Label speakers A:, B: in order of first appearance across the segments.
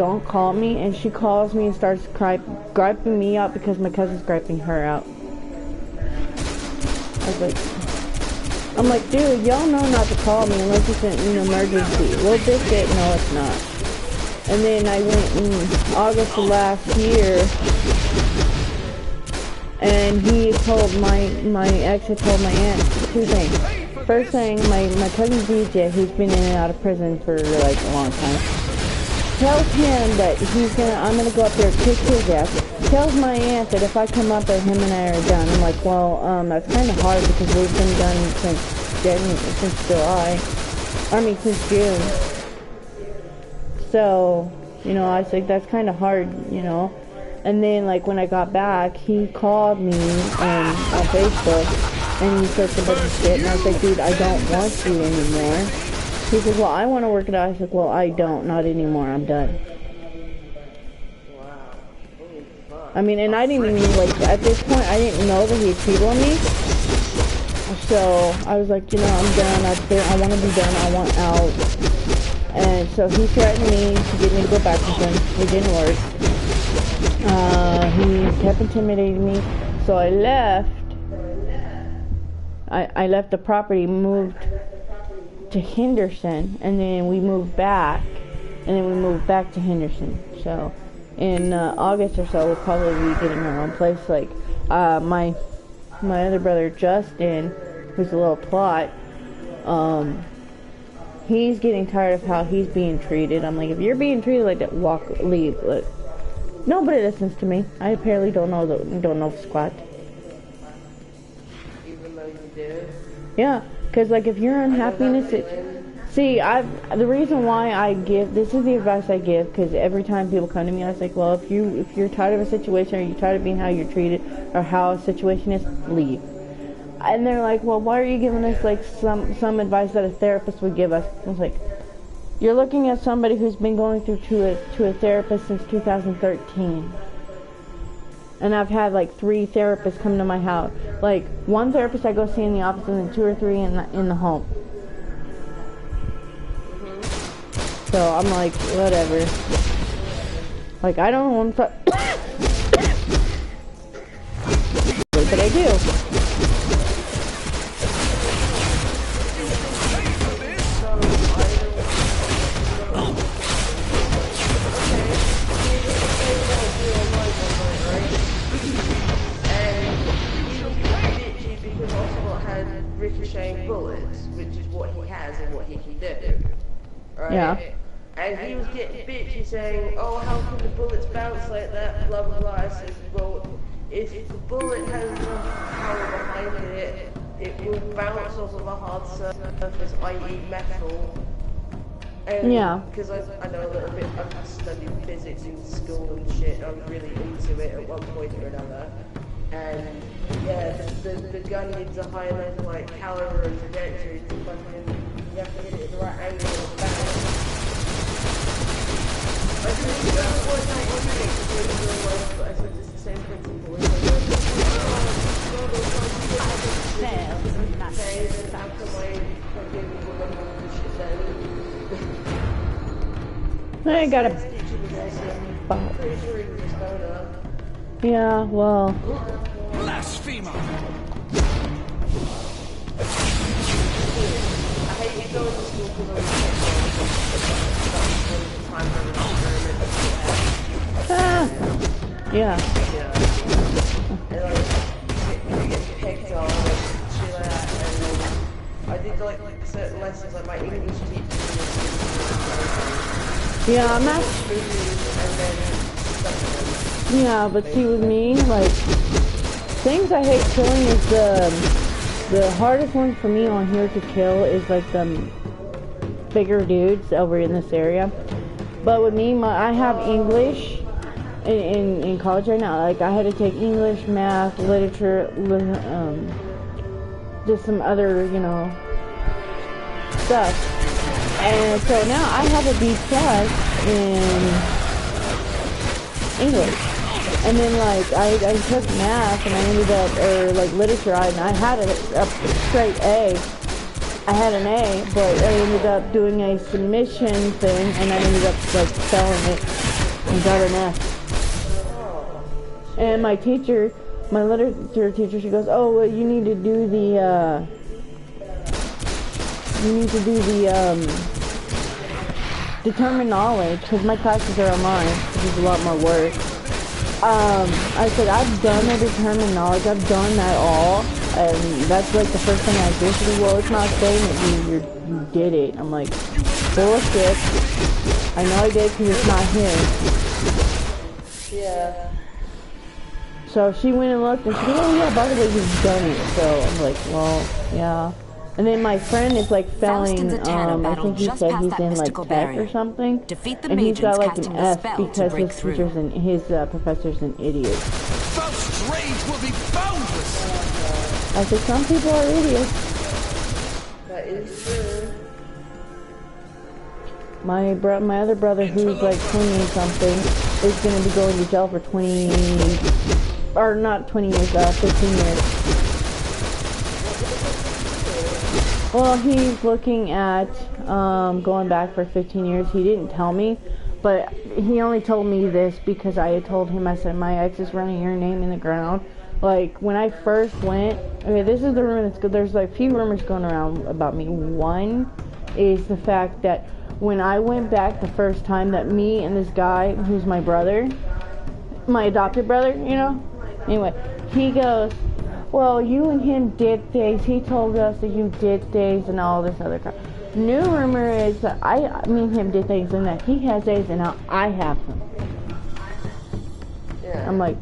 A: don't call me, and she calls me and starts griping me out because my cousin's griping her out. I'm like, dude, y'all know not to call me unless it's an emergency. Little Biscuit, no, it's not. And then I went in August of last year, and he told my ex had told my aunt two things. First thing, my cousin DJ, who's been in and out of prison for like a long time, tells him that I'm gonna go up there and kick his ass. Tells my aunt that if I come up there, him and I are done. I'm like, well, that's kind of hard because we've been done since June. So, you know, I think that's kind of hard, you know. And then, like, when I got back, he called me on Facebook, and he said a bunch of shit, and I was like, dude, I don't want you anymore. He said, well, I want to work it out. I said, well, I don't, not anymore, I'm done. I mean, and I didn't even, like, at this point, I didn't know that he had cheated on me. So, I was like, you know, I'm done, I want to be done, I want out. And so he threatened me to get me to go back with him. It didn't work. He kept intimidating me. So I left. I left the property, moved to Henderson, and then we moved back. And then we moved back to Henderson. So in August or so, we'll probably be getting our own place. Like, my other brother, Justin, who's a little twat, he's getting tired of how he's being treated. I'm like, if you're being treated like that, leave. Look, nobody listens to me. I apparently don't know squat.
B: Even though you do?
A: Yeah, because like if you're unhappy in a situation, the reason why this is the advice I give, because every time people come to me, I was like, well, if you're tired of a situation, or you're tired of being how you're treated, or how a situation is, leave. And they're like, well, why are you giving us like some advice that a therapist would give us? I was like, you're looking at somebody who's been going through to a therapist since 2013. And I've had like 3 therapists come to my house. Like, one therapist I go see in the office, and then 2 or 3 in the home. So I'm like, whatever. Like, I don't want to, but I do.
B: Ricocheting bullets, which is what he has and what he can do. Right?
A: Yeah.
B: And he was getting bitchy saying, oh, how can the bullets bounce like that, blah blah blah. I said, well, if the bullet has enough power behind it, it will bounce off of a hard surface, i.e. metal. And
A: yeah.
B: Because I know a little bit, I studied physics in school and shit, I was really into it at one point or another. And yeah, the gun needs a high enough like caliber and trajectory to fucking, you have to hit it at the right angle and bounce. I didn't know what that was in real life, but I said it's the same principle. It's
A: like, I got a
B: pretty sure he was a stoner.
A: Yeah, well.
C: Blasphemer!
B: I hate you going to school because
A: Yeah.
B: And like, you get picked on and shit like that. And then I did like certain lessons, like my English teacher.
A: Yeah, I'm not. Yeah, but see with me, like, things I hate killing is the hardest one for me on here to kill is like the bigger dudes over in this area. But with me, I have English in college right now. Like, I had to take English, math, literature, just some other, you know, stuff. And so now I have a B+ in English. And then, like, I took math, and I ended up, or, like, literature, and I had a straight A. I had an A, but I ended up doing a submission thing, and I ended up, like, selling it. I got an F. And my teacher, my literature teacher, she goes, oh, well, you need to do the, determined knowledge, because my classes are online, which is a lot more work. I said, I've done the determined knowledge, I've done that all, and that's like the first thing I did. She said, well, it's not saying that you did it. I'm like, bullshit. I know I did because it's not here.
B: Yeah.
A: So she went and looked and she goes, oh yeah, by the way, you've done it. So I'm like, well, yeah. And then my friend is like failing, I think he said he's in like tech or something.
C: Defeat the
A: and he's got like
C: casting
A: an
C: the
A: F
C: spell to
A: because
C: break
A: his teacher's and his professor's an idiot.
D: Faust's rage will be boundless.
A: I said, some people are idiots.
B: That is true.
A: My other brother, who's like 20 something, is gonna be going to jail for 20, or not 20 years, 15 years. Well, he's looking at going back for 15 years. He didn't tell me, but he only told me this because I had told him, I said, my ex is running your name in the ground. Like, when I first went, okay, this is the rumor that's good. There's like a few rumors going around about me. One is the fact that when I went back the first time, that me and this guy, who's my brother, my adopted brother, you know? Anyway, he goes, well, you and him did things. He told us that you did things and all this other crap. New rumor is that me and him did things and that he has AIDS and now I have them.
B: Yeah.
A: I'm like,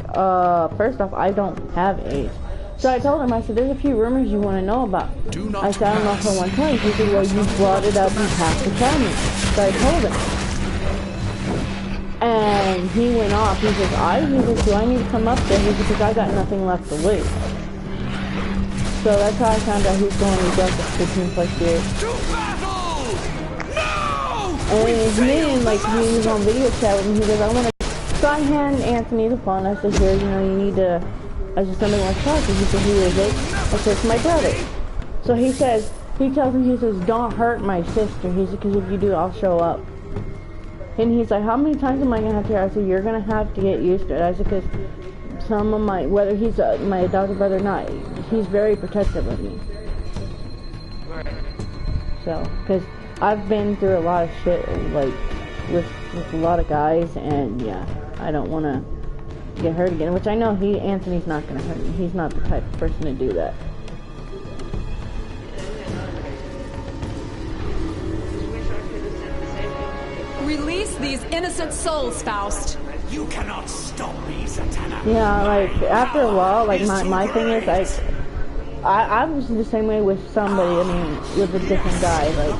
A: first off, I don't have AIDS. So I told him, I said, there's a few rumors you want to know about. I said, I don't know if I want to tell you. He said, well, you brought it up, you have to tell me. So I told him. And he went off. He says, he says, do I need to come up there? He says, because I got nothing left to lose. So that's how I found out he was going to jail for 15 plus years.
D: To battle! No!
A: And me, like, he was on video chat with me. He goes, I want to... So I hand Anthony the phone. I said, here, you know, you need to... I said, somebody wants to talk to you. He said, who is it? I said, it's my brother. So he says, he tells me, he says, don't hurt my sister. He said, because if you do, I'll show up. And he's like, how many times am I going to have to hear? I said, you're going to have to get used to it. I said, because some of my, whether he's my adopted brother or not, he's very protective of me.
B: Right.
A: So, because I've been through a lot of shit, like, with a lot of guys, and yeah, I don't want to get hurt again, which I know Anthony's not going to hurt me. He's not the type of person to do that.
C: Release these innocent souls, Faust.
D: You cannot stop me, Zatanna.
A: Yeah, like, after a while, like, my thing is, like, I was the same way with somebody, I mean, with a different guy. Like,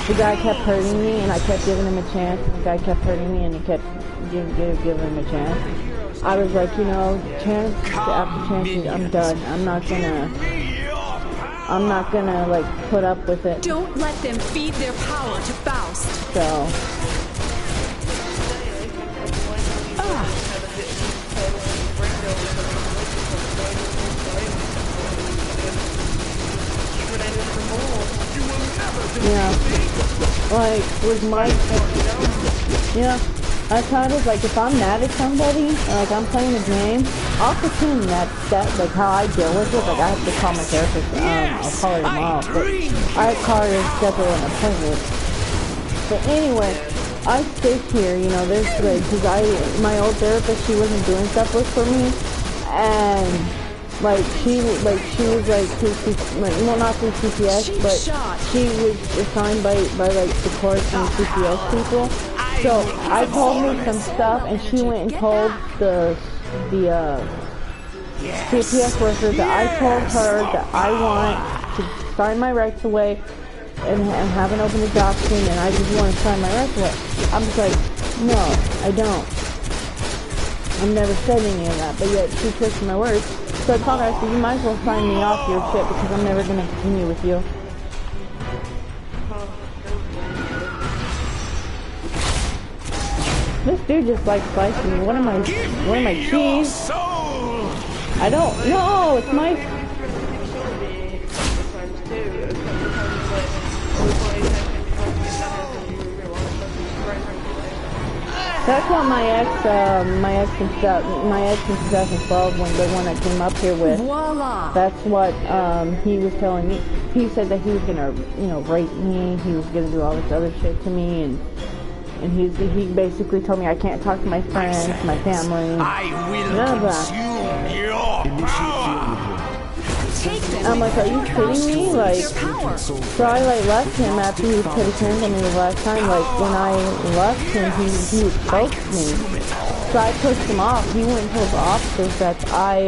A: the guy kept hurting me, and I kept giving him a chance, and the guy kept hurting me, and he kept giving him a chance. I was like, you know, chance after chance, I'm done. I'm not gonna, like, put up with it.
C: Don't let them feed their power to Faust.
A: So... Yeah, like, with my, yeah, I kind of, like, if I'm mad at somebody, and, like, I'm playing a game, I'll pretend that, like, how I deal with it, like, I have to call my therapist, I'll call her tomorrow, but I call her and schedule an appointment. But anyway, I sit here, you know, there's, like, because my old therapist, she wasn't doing stuff with for me, and... Like, she was like, well, not through CPS, but she was assigned by like, the courts and CPS people. So, I told her some stuff, and she went and told the CPS worker that I told her that I want to sign my rights away and have an open adoption, and I just want to sign my rights away. I'm just like, no, I don't. I've never said any of that, but yet she twisted my words. So I told her, I said, you might as well sign me off your shit because I'm never going to continue with you. This dude just likes slicing me. What am I cheese? I don't know, it's my... That's what my ex in 2012, when the one that came up here with.
C: Voila!
A: That's what he was telling me. He said that he was gonna, rape me. He was gonna do all this other shit to me, and he basically told me I can't talk to my friends, my family,
D: I will
A: none of that.
D: consume your power.
C: Take them.
A: I'm like, are you kidding me? Like,
C: Their power.
A: so I left him after he put his hands on me the last time. Like, when I left him, he spoke to me. So I pushed him off. He went and told the officers that I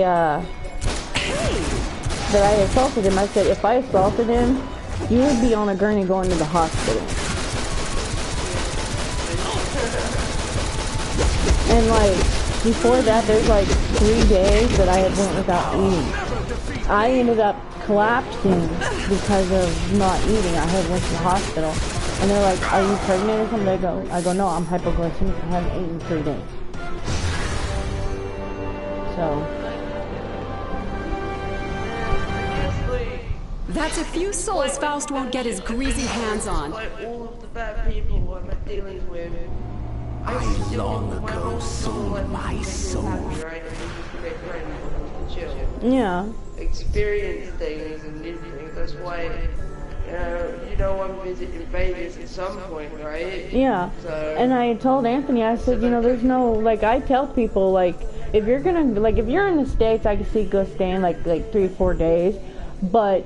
A: assaulted him. I said, if I assaulted him, you would be on a gurney going to the hospital. And like, before that, there's like 3 days that I had went without eating. I ended up collapsing because of not eating. I had went to the hospital, and they're like, "Are you pregnant or something?" I go, "No, I'm hypoglycemic. I haven't eaten in 3 days." So
C: That's a few souls Faust won't get his greasy hands on.
B: Like all of the bad people I'm dealing with. I
D: long ago sold my soul.
B: Right? Chill.
A: yeah,
B: Experience things and new things. That's why, I'm visiting Vegas at some point, right?
A: yeah.
B: So,
A: And I told Anthony, I said, there's no, like, I tell people, like, if you're in the States, I can see go staying like 3 or 4 days, but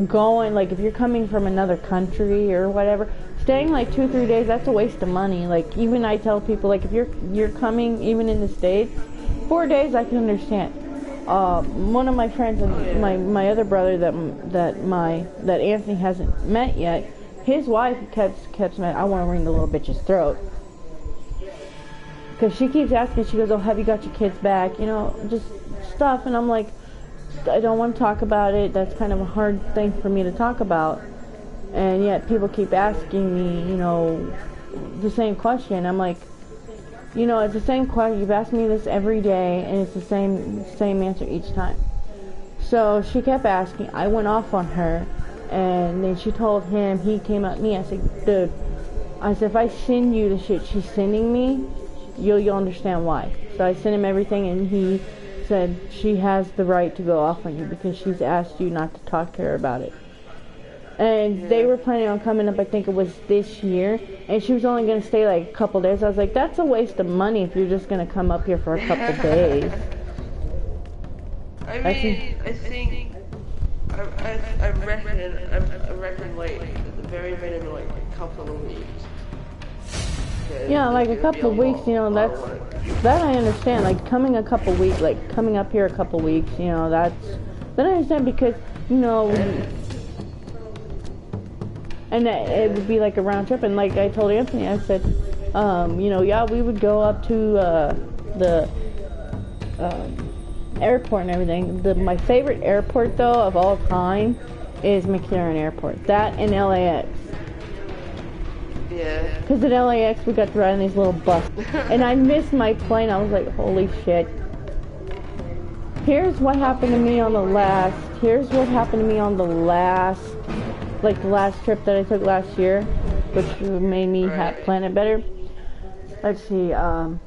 A: going, like, if you're coming from another country or whatever, staying like 2 or 3 days, that's a waste of money. Like, even I tell people, like, if you're coming even in the States, 4 days I can understand. One of my friends and my other brother that Anthony hasn't met yet, his wife kept saying, I want to wring the little bitch's throat. Because she keeps asking, she goes, oh, have you got your kids back? Just stuff. And I'm like, I don't want to talk about it. That's kind of a hard thing for me to talk about. And yet people keep asking me, the same question. I'm like, it's the same question. You've asked me this every day, and it's the same answer each time. So she kept asking. I went off on her, and then she told him. He came at me. I said, dude, if I send you the shit she's sending me, you'll understand why. So I sent him everything, and he said she has the right to go off on you because she's asked you not to talk to her about it. And they were planning on coming up, I think it was this year, and she was only going to stay like a couple days. I was like, that's a waste of money if you're just going to come up here for a couple days.
B: I reckon like at the very minimum like a couple of weeks.
A: Yeah, like a couple of weeks, that I understand. Like coming up here a couple weeks, that I understand because, and it would be like a round trip. And like I told Anthony, I said, we would go up to the airport and everything. My favorite airport though of all time is McCarran Airport. That and LAX.
B: Yeah.
A: Because at LAX we got to ride in these little buses. And I missed my plane. I was like, holy shit. Here's what happened to me on the last the last trip that I took last year, which made me plan it better. Let's see, I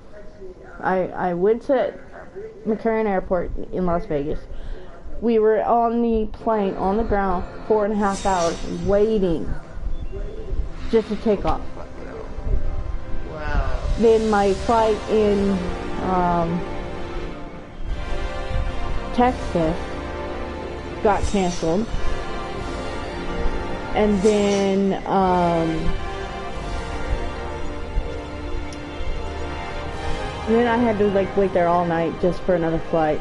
A: went to McCarran Airport in Las Vegas. We were on the plane, on the ground, 4.5 hours, waiting just to take off.
B: Wow.
A: Then my flight in Texas got canceled. And then I had to wait there all night just for another flight.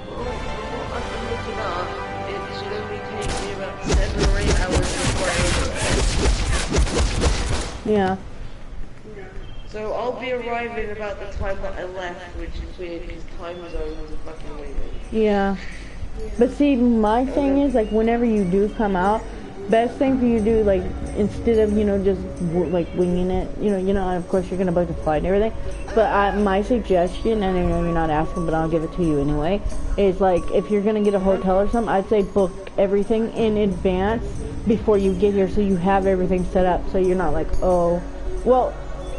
B: Well, what I've been looking up, it should only take me about 7 or 8 hours before I
A: Yeah.
B: So I'll be arriving about the time that I left, which is weird because time zones are fucking weird.
A: Yeah. But see, my thing is, whenever you do come out, best thing for you to do, instead of, just, winging it, and of course you're going to book the flight and everything, but my suggestion, and I know you're not asking, but I'll give it to you anyway, is, if you're going to get a hotel or something, I'd say book everything in advance before you get here so you have everything set up, so you're not oh, well,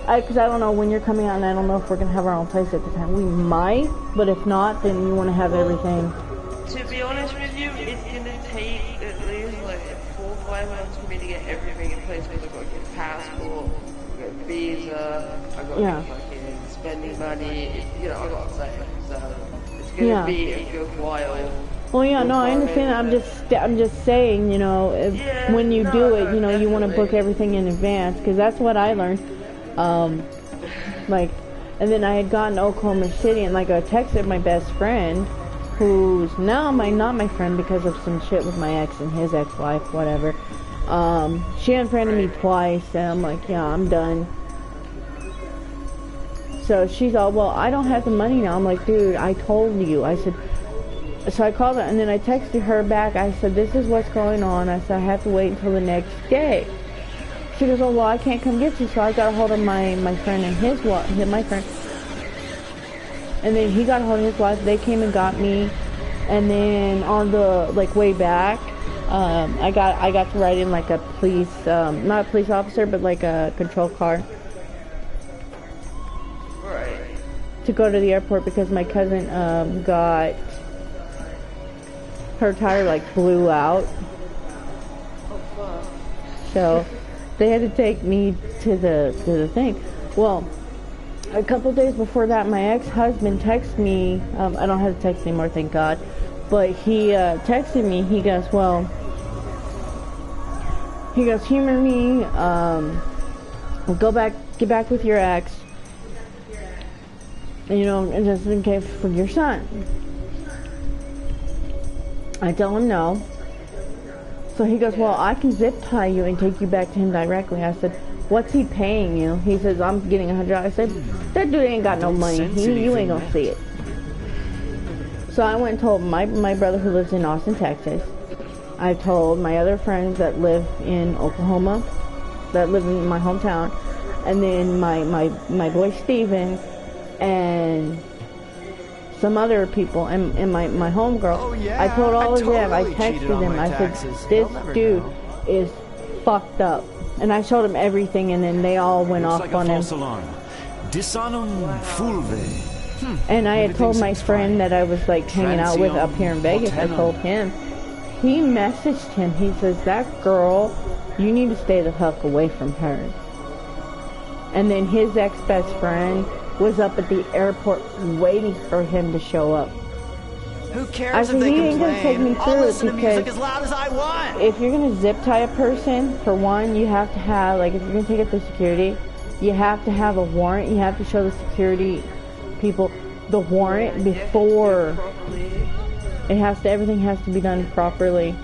A: Because I don't know when you're coming out, and I don't know if we're gonna have our own place at the time. We might, but if not, then you want to have everything.
B: To be honest with you, it's gonna take at least like 4 or 5 months for me to get everything in place because I've got to get a passport, I've got a visa, I've got to get fucking spending money, you know, I've got to say, so it's gonna be a good while.
A: Well, yeah, no, I understand. I'm just saying, you know, when you do it, you know, you want to book everything in advance, because that's what I learned. Like, and then I had gotten to Oklahoma City, and like I texted my best friend, who's now not my friend because of some shit with my ex and his ex-wife, whatever. She unfriended me twice, and I'm like, yeah, I'm done. So she's all, well, I don't have the money now. I'm like, dude, I told you. I said, so I called her, and then I texted her back. I said, this is what's going on. I said, I have to wait until the next day. She goes, oh, well, I can't come get you. So I got a hold of my friend and my friend. And then he got a hold of his wife. They came and got me. And then on the, like, way back, I got to ride in, like, a police, not a police officer, but, like, a control car.
B: Right.
A: To go to the airport because my cousin, got, her tire, like, blew out.
B: Oh, fuck.
A: So they had to take me to the thing. Well, a couple days before that, my ex-husband texted me. I don't have to text anymore, thank God. But he texted me. He goes, well, humor me. Get back with your ex. You know, and just in case for your son. I tell him no. So he goes, well, I can zip tie you and take you back to him directly. I said, what's he paying you? He says, I'm getting $100. I said, that dude ain't got no money. You ain't gonna see it. So I went and told my brother who lives in Austin, Texas. I told my other friends that live in Oklahoma, that live in my hometown, and then my boy Steven, and some other people, and my homegirl.
D: Oh, yeah,
A: I told all
D: I
A: of them, I
D: totally cheated
A: texted
D: on
A: them,
D: my
A: I said,
D: taxes.
A: this
D: They'll never
A: dude
D: know.
A: is fucked up. And I showed them everything, and then they all went off
E: Looks like
A: on
E: a
A: him.
E: false alarm. Disonum fulve.
A: And I had told
E: Everything
A: my
E: seems
A: friend
E: fine.
A: that I was like hanging out with up here in Vegas. I
E: Transium
A: told him. He messaged him. He says, that girl, you need to stay the fuck away from her. And then his ex-best friend was up at the airport waiting for him to show up.
D: Who cares
A: I
D: if
A: said,
D: they
A: he ain't gonna take me
D: complain? I'll
A: through it
D: listen to music
A: because
D: as loud as I want.
A: if you're gonna zip tie a person, for one, you have to have, like, if you're gonna take it through security, you have to have a warrant. You have to show the security people the warrant before everything has to be done properly.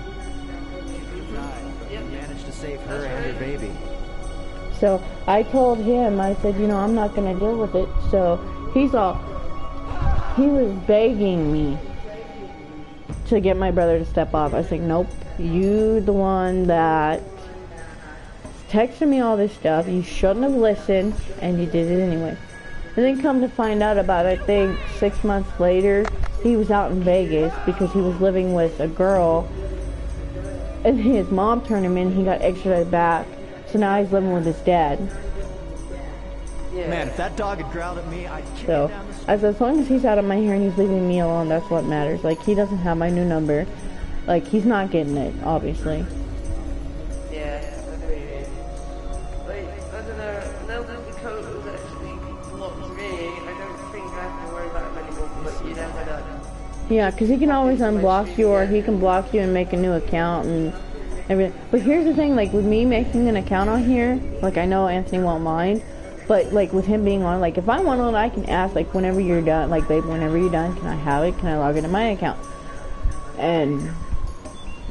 D: You managed to save her and your baby.
A: So I told him, I said, you know, I'm not gonna deal with it. So he was begging me to get my brother to step off. I said, nope, you the one that texted me all this stuff. You shouldn't have listened, and you did it anyway. And then come to find out about it, I think 6 months later, he was out in Vegas because he was living with a girl, and his mom turned him in. He got extradited back, so now he's living with his dad.
B: Yeah.
D: Man, if that dog had growled at me, I'd kick
A: So
D: him down the street.
A: I said, as long as he's out of my hair and he's leaving me alone, that's what matters. Like, he doesn't have my new number. Like, he's not getting it, obviously.
B: Yeah, I know what you mean. Like, I don't know, now that the code was actually blocked me, I don't think I have to worry about him anymore, but you never know.
A: Yeah, because he can always unblock you, or he can block you and make a new account and everything. But here's the thing, like, with me making an account on here, like, I know Anthony won't mind, but, like, with him being on, like, if I want on, I can ask, like, whenever you're done, like, babe, whenever you're done, can I have it? Can I log into my account? And,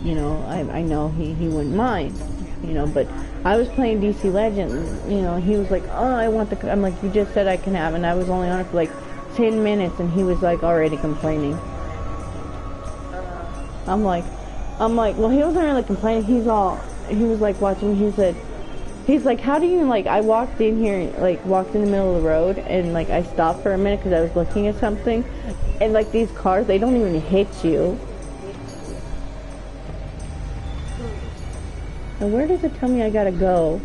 A: you know, I know he wouldn't mind, you know, but I was playing DC Legends, you know, he was like, oh, I want the, I'm like, you just said I can have, and I was only on it for, like, 10 minutes, and he was, like, already complaining. I'm like, well, he wasn't really complaining, he was, like, watching, he's like, how do you, like, I walked in here, like, walked in the middle of the road, and, like, I stopped for a minute because I was looking at something, and, like, these cars, they don't even hit you. And where does it tell me I gotta go?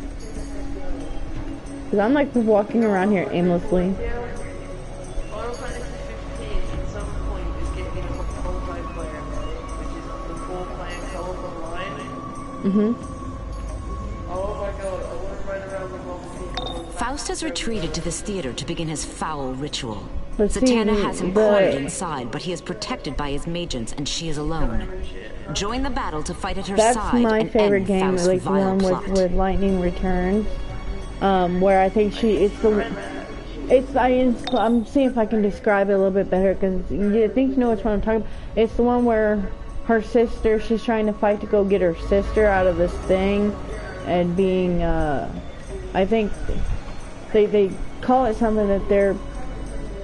A: Because I'm like walking around here aimlessly.
B: Final Fantasy 15 at some point is getting a multiplayer mode, which is the 4-player co-op online. Oh my god, I want to run around with all the people.
F: Faust has retreated to this theater to begin his foul ritual.
A: But see,
F: Zatanna has him cornered inside, but he is protected by his magens, and she is alone. Join the battle to fight at her
A: that's
F: side
A: my
F: and
A: favorite
F: end
A: game,
F: Faust's
A: like the
F: vile
A: one
F: plot.
A: with Lightning Returns. Where I think I'm seeing if I can describe it a little bit better, because I think you know which one I'm talking about. It's the one where her sister, she's trying to fight to go get her sister out of this thing, and being, I think they call it something that they're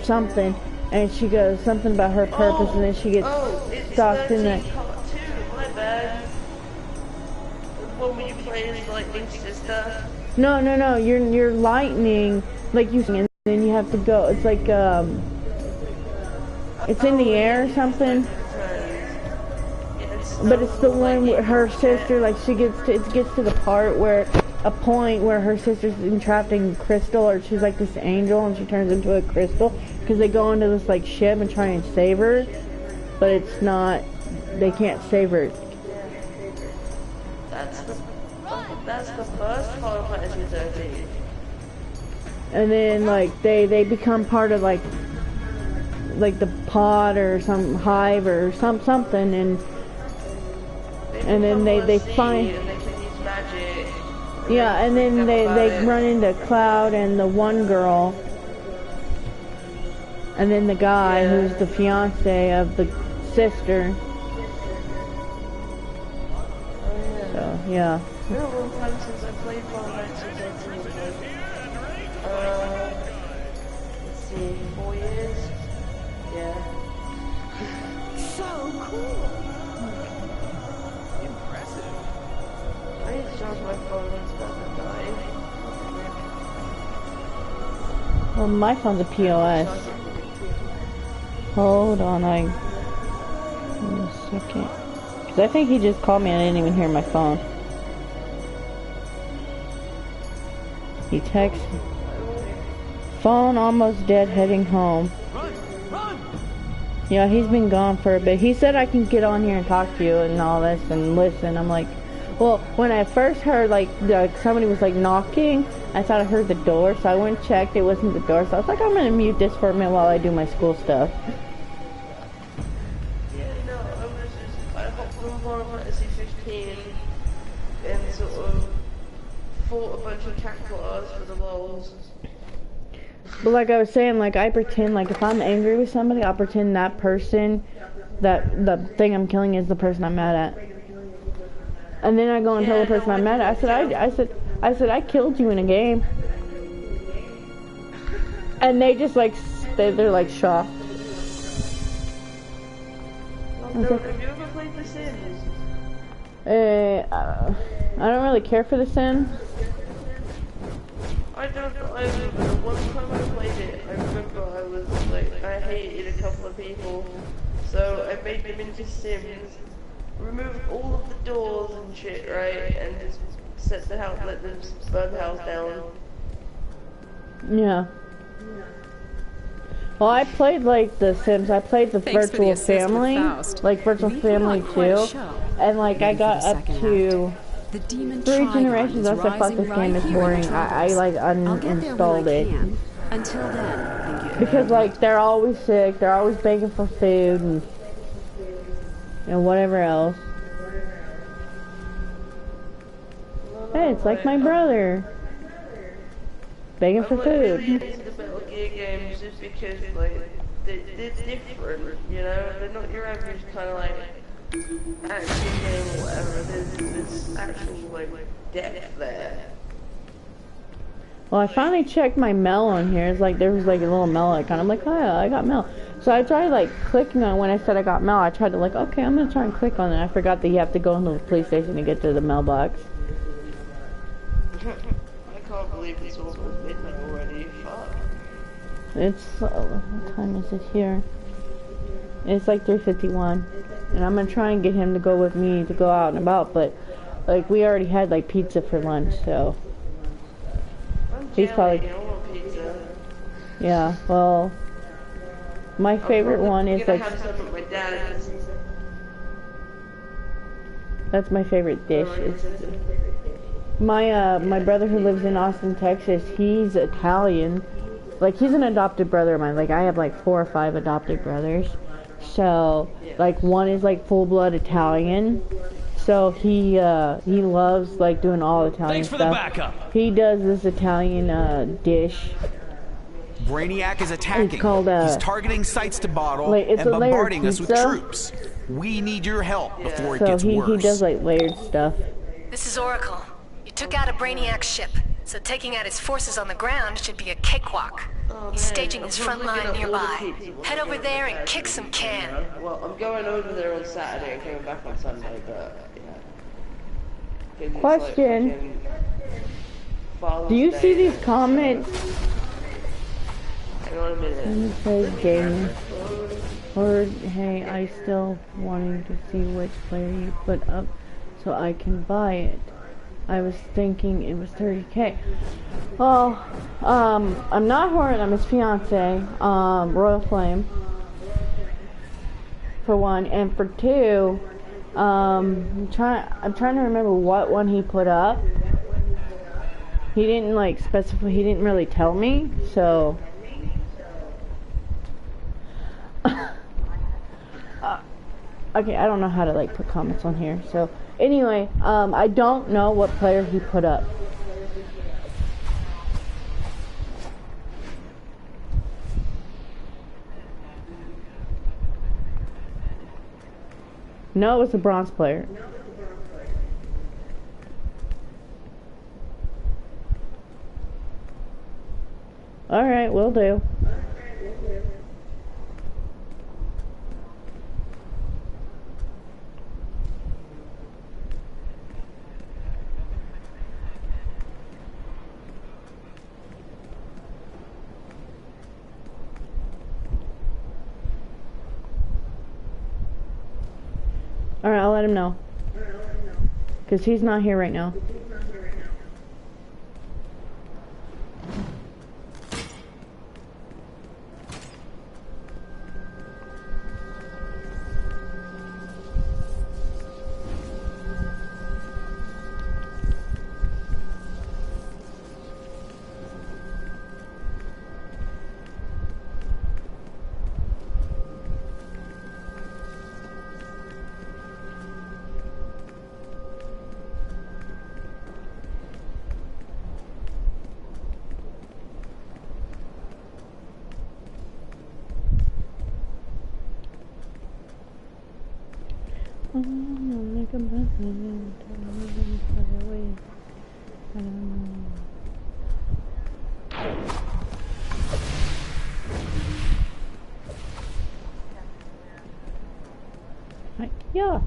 A: something, and she goes something about her purpose, and then she gets stuck in that.
B: My bad. The one where you play as Lightning's sister.
A: No, you're Lightning, like you, and then you have to go. It's like it's in the air or something. But it's the one where her sister, like she gets to the part where a point where her sister's entrapped in crystal, or she's like this angel and she turns into a crystal, because they go into this like ship and try and save her, but it's not, they can't save her.
B: That's the first Final Fantasy 13.
A: And then like they become part of like the pod or some hive or something, and then they find,
B: and they can use magic.
A: yeah, and then they run into Cloud and the one girl, and then the guy who's the fiance of the sister. So yeah.
B: It's been a long time since I played Final Fantasy 13. Let's see, 4 years? Yeah.
C: So cool.
D: Impressive.
B: I need to charge my phone, it's about to die.
A: Well, my phone's a POS. Hold on, give me a second. Because I think he just called me and I didn't even hear my phone. He texted. Phone almost dead, heading home.
D: Run!
A: Yeah, he's been gone for a bit. He said I can get on here and talk to you and all this and listen. I'm like, well, when I first heard like somebody was like knocking, I thought I heard the door, so I went and checked. It wasn't the door, so I was like, I'm gonna mute this for a minute while I do my school stuff.
B: Yeah, no, I hopped on Final Fantasy 15 and sort of fought a bunch of Caklars for the lols.
A: But like I was saying, like I pretend, like if I'm angry with somebody, I'll pretend that person, that the thing I'm killing is the person I'm mad at. And then I go and tell the person I'm mad at, I said I killed you in a game. And they just like, they're like shocked.
B: Have you ever played The Sims?
A: I don't really care for The Sims.
B: I don't either, but the one time I played it, I remember I was like, I hated a couple of people, so I made them into Sims, removed all of the doors and shit, right, and just set the house, let them burn the house down.
A: Yeah. Well, I played like The Sims. I played the
C: Thanks for the
A: Virtual
C: assist with
A: Family,
C: Faust.
A: like Virtual
C: We put
A: Family
C: on quite a
A: 2,
C: show.
A: and like I
C: Ready for
A: got
C: the
A: up
C: second
A: to
C: act. The demon
A: 3
C: Trigon
A: generations.
C: is
A: I said, fuck,
C: rising
A: this
C: right
A: game is
C: here in
A: boring.
C: the
A: I
C: tropics.
A: like
C: I'll get there
A: uninstalled
C: when I
A: it.
C: can. Until then, thank you.
A: Because like they're always sick, they're always begging for food and whatever else. Hey, it's like my brother. Begging for
B: I'm like really
A: food.
B: into the Metal Gear games just because like they're different, you know? They're not your average kind of like action game or whatever. There's actual like depth there.
A: Well, I finally checked my mail on here. It's like there was like a little mail icon. I'm like, oh yeah, I got mail. So I tried like clicking on when I said I got mail. I tried to like, okay, I'm gonna try and click on it. I forgot that you have to go into the police station to get to the mailbox.
B: I can't believe it's almost midnight already. Fuck.
A: It's what time is it here? It's like 3:51, and I'm gonna try and get him to go with me to go out and about. But like we already had like pizza for lunch, so.
B: I'm
A: He's probably,
B: I want pizza.
A: yeah, well, my favorite one is
B: I'm
A: like,
B: gonna have some with my dad.
A: that's my favorite dish. My brother who lives in Austin, Texas, he's Italian. Like, he's an adopted brother of mine. Like, I have like 4 or 5 adopted brothers. So, like, one is like full-blood Italian. So he loves like doing all Italian
E: Thanks for
A: stuff.
E: the backup.
A: He does this Italian dish.
E: Brainiac is attacking.
A: It's called,
E: He's targeting sites to bottle
A: like, it's
E: and
A: a layered
E: bombarding us with
A: pizza.
E: troops. We need your help before it
A: So
E: gets
A: he
E: worse.
A: does like layered stuff.
G: This is Oracle. You took out a Brainiac ship, so taking out his forces on the ground should be a cakewalk. He's staging his front line nearby. Head over there and kick some can.
B: Well, I'm going over there on Saturday and coming back on Sunday, but yeah. 'Cause it's
A: Question.
B: Like Father's
A: Do you
B: Day.
A: see these comments?
B: Hang on a minute.
A: It says gaming. Or, hey, I still wanting to see which player you put up so I can buy it. I was thinking it was 30K. Well, I'm not Hornet, I'm his fiance, Royal Flame. For one, and for two, I'm trying to remember what one he put up. He didn't like specify, he didn't really tell me, so okay, I don't know how to like put comments on here. So anyway, I don't know what player he put up. No, it was a bronze player. Alright, will do. Alright, I'll let him know. Because he's not here right now. Yeah.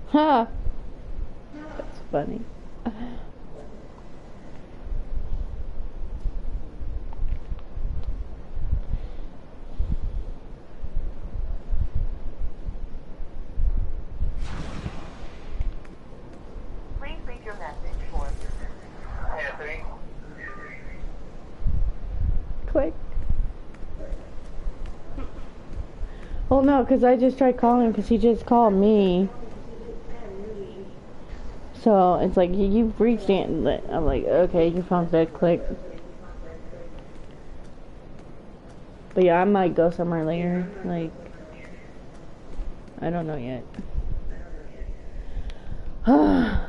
A: Ha! That's funny.
H: Please leave your message for Anthony.
A: Click. Well, no, because I just tried calling him because he just called me. So it's like, you've reached Aunt. I'm like, okay, your phone's dead. Click. But yeah, I might go somewhere later. Like, I don't know yet.
B: That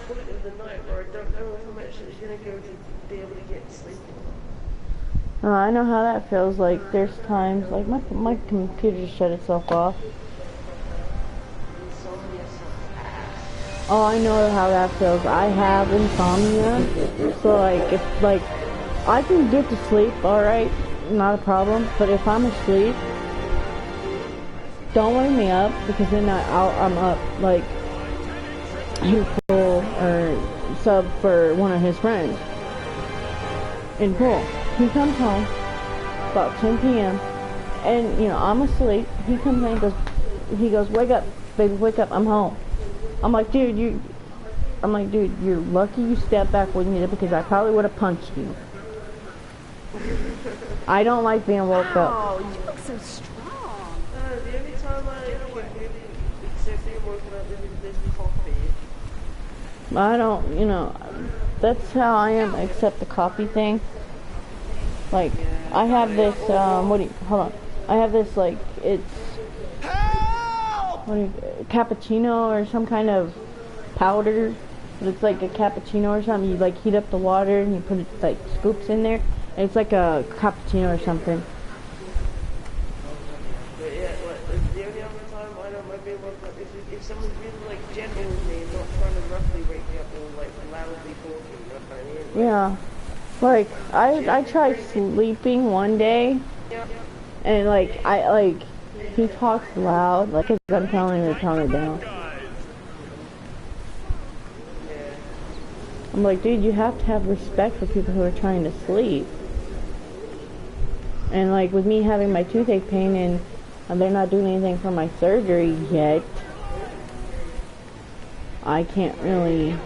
B: point of the night where I don't know if I'm actually going to go to be able to get sleep.
A: I know how that feels. Like, there's times, like, my computer just shut itself off.
B: Insomnia sucks ass.
A: Oh, I know how that feels. I have insomnia. So, like, if, like, I can get to sleep, alright, not a problem. But if I'm asleep, don't wake me up, because then I'm up, like, in full, or sub for one of his friends in pool. He comes home about 10 p.m. and you know I'm asleep. He comes in and he goes, wake up, baby, wake up, I'm home. I'm like, dude, you're lucky you stepped back when you did because I probably would have punched you. I don't like being woke up.
C: Oh, you look so strong.
B: The only time I can really accept being woken up is if there's coffee.
A: I don't, you know, that's how I am, except the coffee thing. Like, I have this, hold on. I have this, like, it's, cappuccino or some kind of powder. But it's like a cappuccino or something. You, like, heat up the water and you put it, like, scoops in there. And it's like a cappuccino or something.
B: But yeah, like, the only other time I don't mind being woken up is if someone's really, like, gentle with me and not trying to roughly wake me up or, like, loudly talking, you know what I mean?
A: Yeah. Like, I tried sleeping one day, and like, he talks loud, like, 'cause I'm telling him to tone it down. I'm like, dude, you have to have respect for people who are trying to sleep. And like, with me having my toothache pain and they're not doing anything for my surgery yet, I can't really,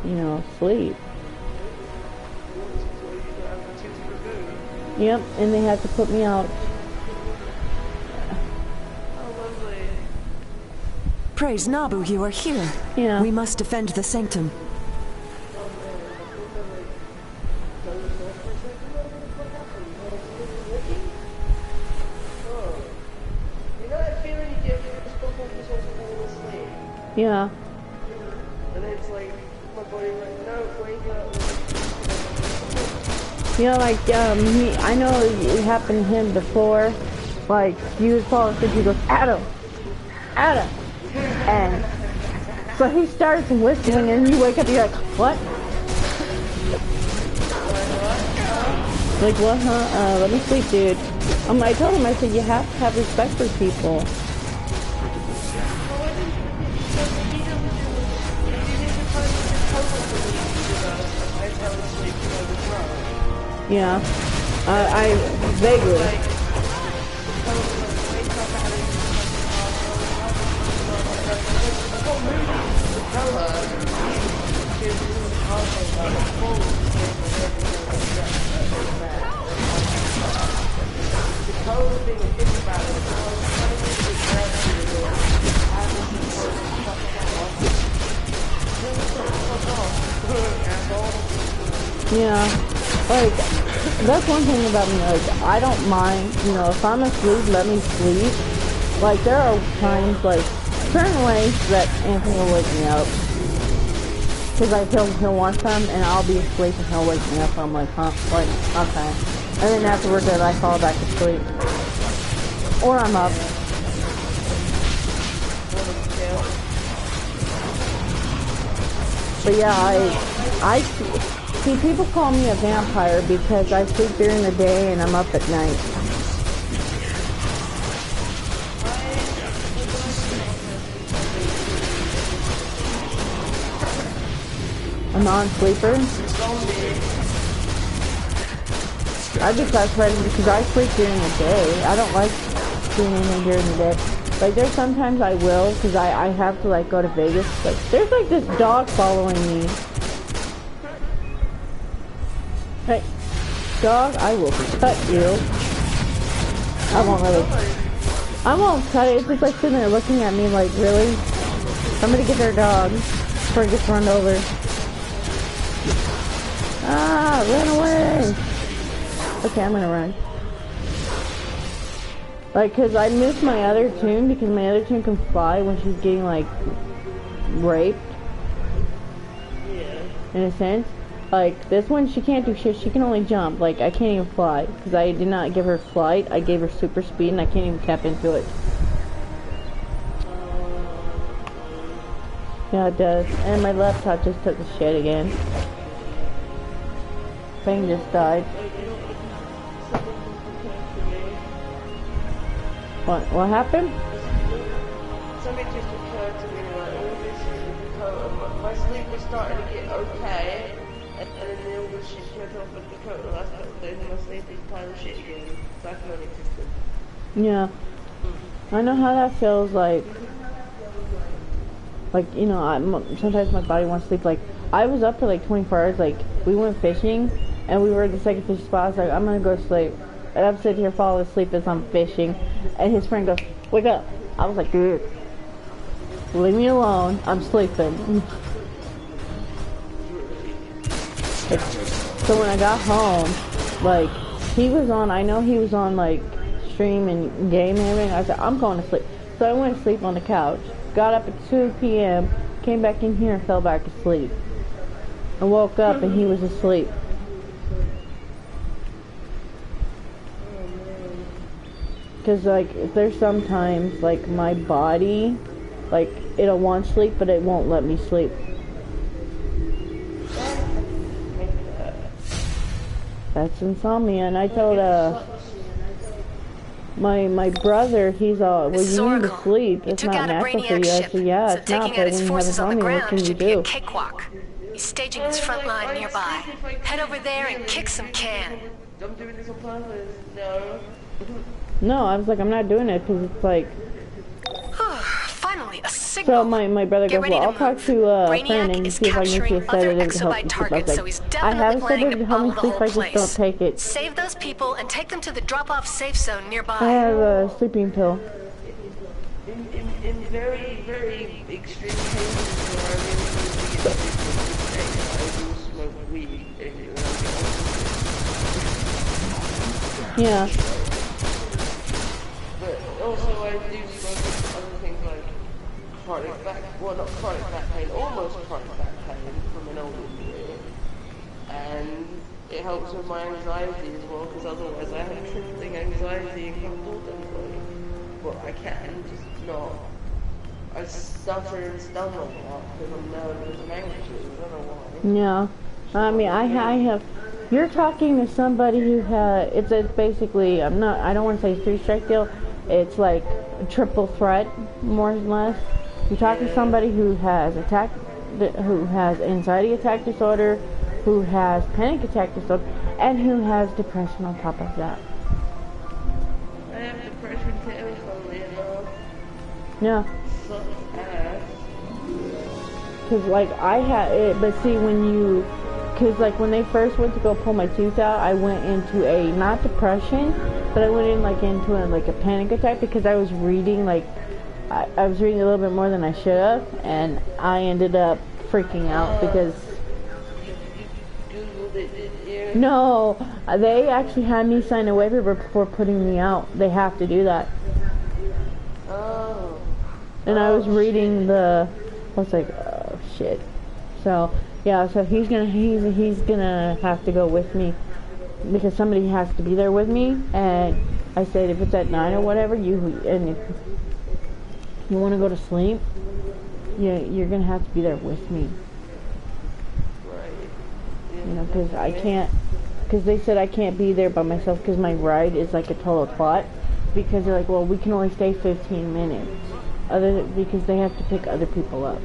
A: you know, sleep. Yep, and they had to put me out.
I: Praise Nabu, you are here.
A: Yeah.
I: We must defend the sanctum.
B: You know that feeling you get just before you start to fall asleep?
A: Yeah.
B: And it's like, my body's like, no, wake up.
A: You know, like, I know it happened to him before. Like, he was falling asleep, he goes, Adam! Adam! And so he starts whistling, and you wake up, you're like, what? Like, what, huh? Let me sleep, dude. I told him, I said, you have to have respect for people. Yeah, I vaguely. Yeah, like, that's one thing about me, like, I don't mind, you know, if I'm asleep, let me sleep. Like, there are times, like, certain ways that Anthony will wake me up. Because he'll want some, and I'll be asleep and he'll wake me up, and I'm like, huh, like, okay. And then afterwards, I fall back to sleep. Or I'm up. But yeah, I see, people call me a vampire because I sleep during the day and I'm up at night. A non-sleeper? I'd be classified because I sleep during the day. I don't like doing anything during the day. Like, there's sometimes I will, because I have to, like, go to Vegas. Like, there's, like, this dog following me. Hey, dog, I will cut you. I won't cut it. It's just, like, sitting there looking at me like, really? Somebody get their dog before it gets run over. Ah, run away! Okay, I'm gonna run. Like, cause I missed my other tune because my other tune can fly when she's getting, like, raped. Yeah. In a sense. Like, this one, she can't do shit. She can only jump. Like, I can't even fly. Because I did not give her flight. I gave her super speed and I can't even tap into it. Yeah, it does. And my laptop just took the shit again. Thing just died. What happened?
B: Something just occurred to me, like, all this is because my sleep was starting to get okay, and then the illness shit went off at Dakota last couple of days, and my sleep is pile of shit again. It's like non-existent.
A: Yeah. I know how that feels like, you know, sometimes my body wants to sleep. Like, I was up for like 24 hours, like, we went fishing, and we were at the second fish spot. I was like, I'm gonna go to sleep. And I'm sitting here falling asleep as I'm fishing, and his friend goes, wake up. I was like, dude, leave me alone, I'm sleeping. So when I got home, like, he was on, I know he was on, like, stream and game and everything. I said, I'm going to sleep. So I went to sleep on the couch, got up at 2 p.m., came back in here and fell back asleep. I woke up and he was asleep. Because, like, there's sometimes, like, my body, like, it'll want sleep, but it won't let me sleep. That's insomnia. And I told, my brother, he's all, well, you need to sleep. It's not natural for you. I said, yeah, it's not, but when you have insomnia, what can you do?
G: He's staging his front line nearby. Head over there and kick some can.
B: I'm doing this on purpose. No.
A: No, I was like, I'm not doing it because it's like.
G: Finally, a signal.
A: So my brother goes, well, I'll talk to a friend and see if I can get you a sedative to help you sleep. I was like, I have a sedative to help me sleep, I just don't take it.
G: Save those people and take them to the drop-off safe zone nearby.
A: I have a sleeping pill.
B: In very, very extreme cases where I really get I will smoke weed
A: Yeah.
B: But also I do smoke other things like chronic back, well not chronic back pain, almost chronic back pain from an old injury. And it helps with my anxiety as well, because otherwise I have crippling anxiety and can't do anything. But I can, just not. I stutter and stumble a lot because I'm nervous and anxious. I don't know why.
A: Yeah. I mean, I have. You're talking to somebody who has. It's basically. I don't want to say 3-strike deal. It's like a triple threat, more or less. You're talking to somebody who has anxiety attack disorder, who has panic attack disorder, and who has depression on top of that.
B: I have depression too, funnily enough.
A: Yeah.
B: Sucks ass.
A: Cause like I had it, but see cause like when they first went to go pull my tooth out, I went into a, not depression, but I went into a panic attack because I was reading I was reading a little bit more than I should have, and I ended up freaking out because.
B: Googled it, didn't you?
A: No, they actually had me sign a waiver before putting me out. They have to do that.
B: Oh.
A: And I was reading I was like, oh shit. So yeah, so he's gonna have to go with me because somebody has to be there with me. And I said, if it's at 9 or whatever, and if you want to go to sleep, you're gonna have to be there with me.
B: Right.
A: You know, because I can't. Because they said I can't be there by myself because my ride is like a total twat. Because they're like, well, we can only stay 15 minutes. Because they have to pick other people up.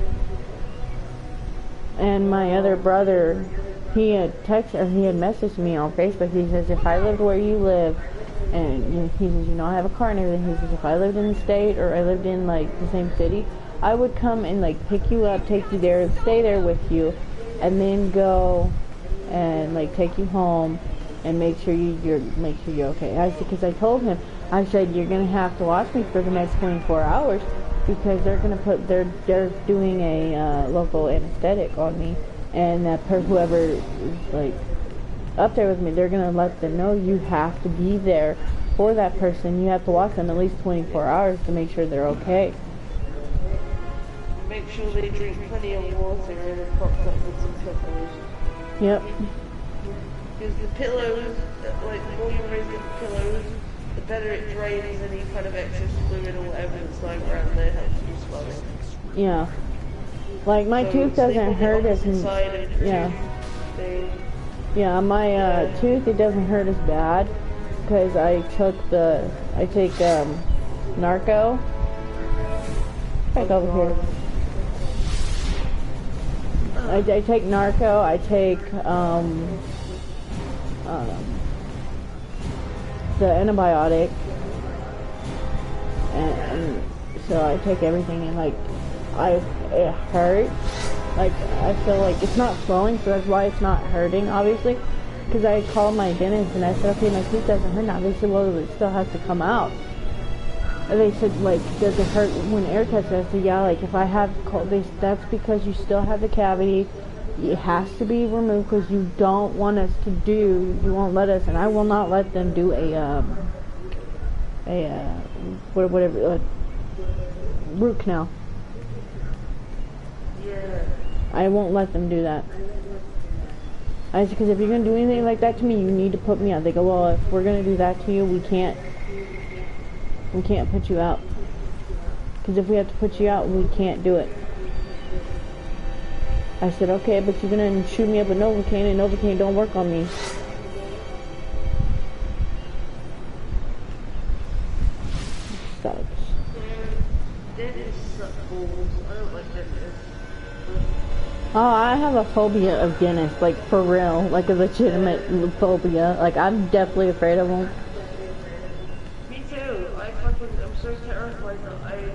A: And my other brother, he had messaged me on Facebook. He says, if I lived where you live, and he says, I have a car and everything. He says, if I lived in the state or I lived in like the same city, I would come and like pick you up, take you there, stay there with you, and then go and like take you home and make sure you're okay. I said, because I told him, I said, you're gonna have to watch me for the next 24 hours because they're doing a local anesthetic on me, and that whoever is like up there with me, they're gonna let them know you have to be there for that person. You have to watch them at least 24 hours to make sure they're okay.
B: Make sure they drink plenty of water and it props up with some pillows.
A: Yep.
B: Because the pillows, like the more you raise the pillows, the better it drains any kind of excess fluid or whatever that's lying around there, helps you swelling.
A: Yeah. Like my tooth doesn't hurt as Yeah, my tooth, it doesn't hurt as bad because I take narco. Back over here. I take Narco, I take the antibiotic, and so I take everything, and like it hurts. Like I feel like it's not swelling, so that's why it's not hurting, obviously. Because I called my dentist and I said, okay, my tooth doesn't hurt now. They said, well, it still has to come out. And they said, like, does it hurt when air touches? I said, yeah, like if I have cold, that's because you still have the cavity. It has to be removed because you don't want us to do, you won't let us, and I will not let them do whatever, root canal.
B: Yeah.
A: I won't let them do that. I said, because if you're going to do anything like that to me, you need to put me out. They go, well, if we're going to do that to you, we can't put you out. Because if we have to put you out, we can't do it. I said, okay, but you're going to shoot me up with Novocaine, and Novocaine don't work on me. Sucks.
B: Dentists suck balls. I don't like dentists.
A: Oh, I have a phobia of dentists, like for real, like a legitimate phobia. Like I'm definitely afraid of them.
B: Me too. I'm so terrified that I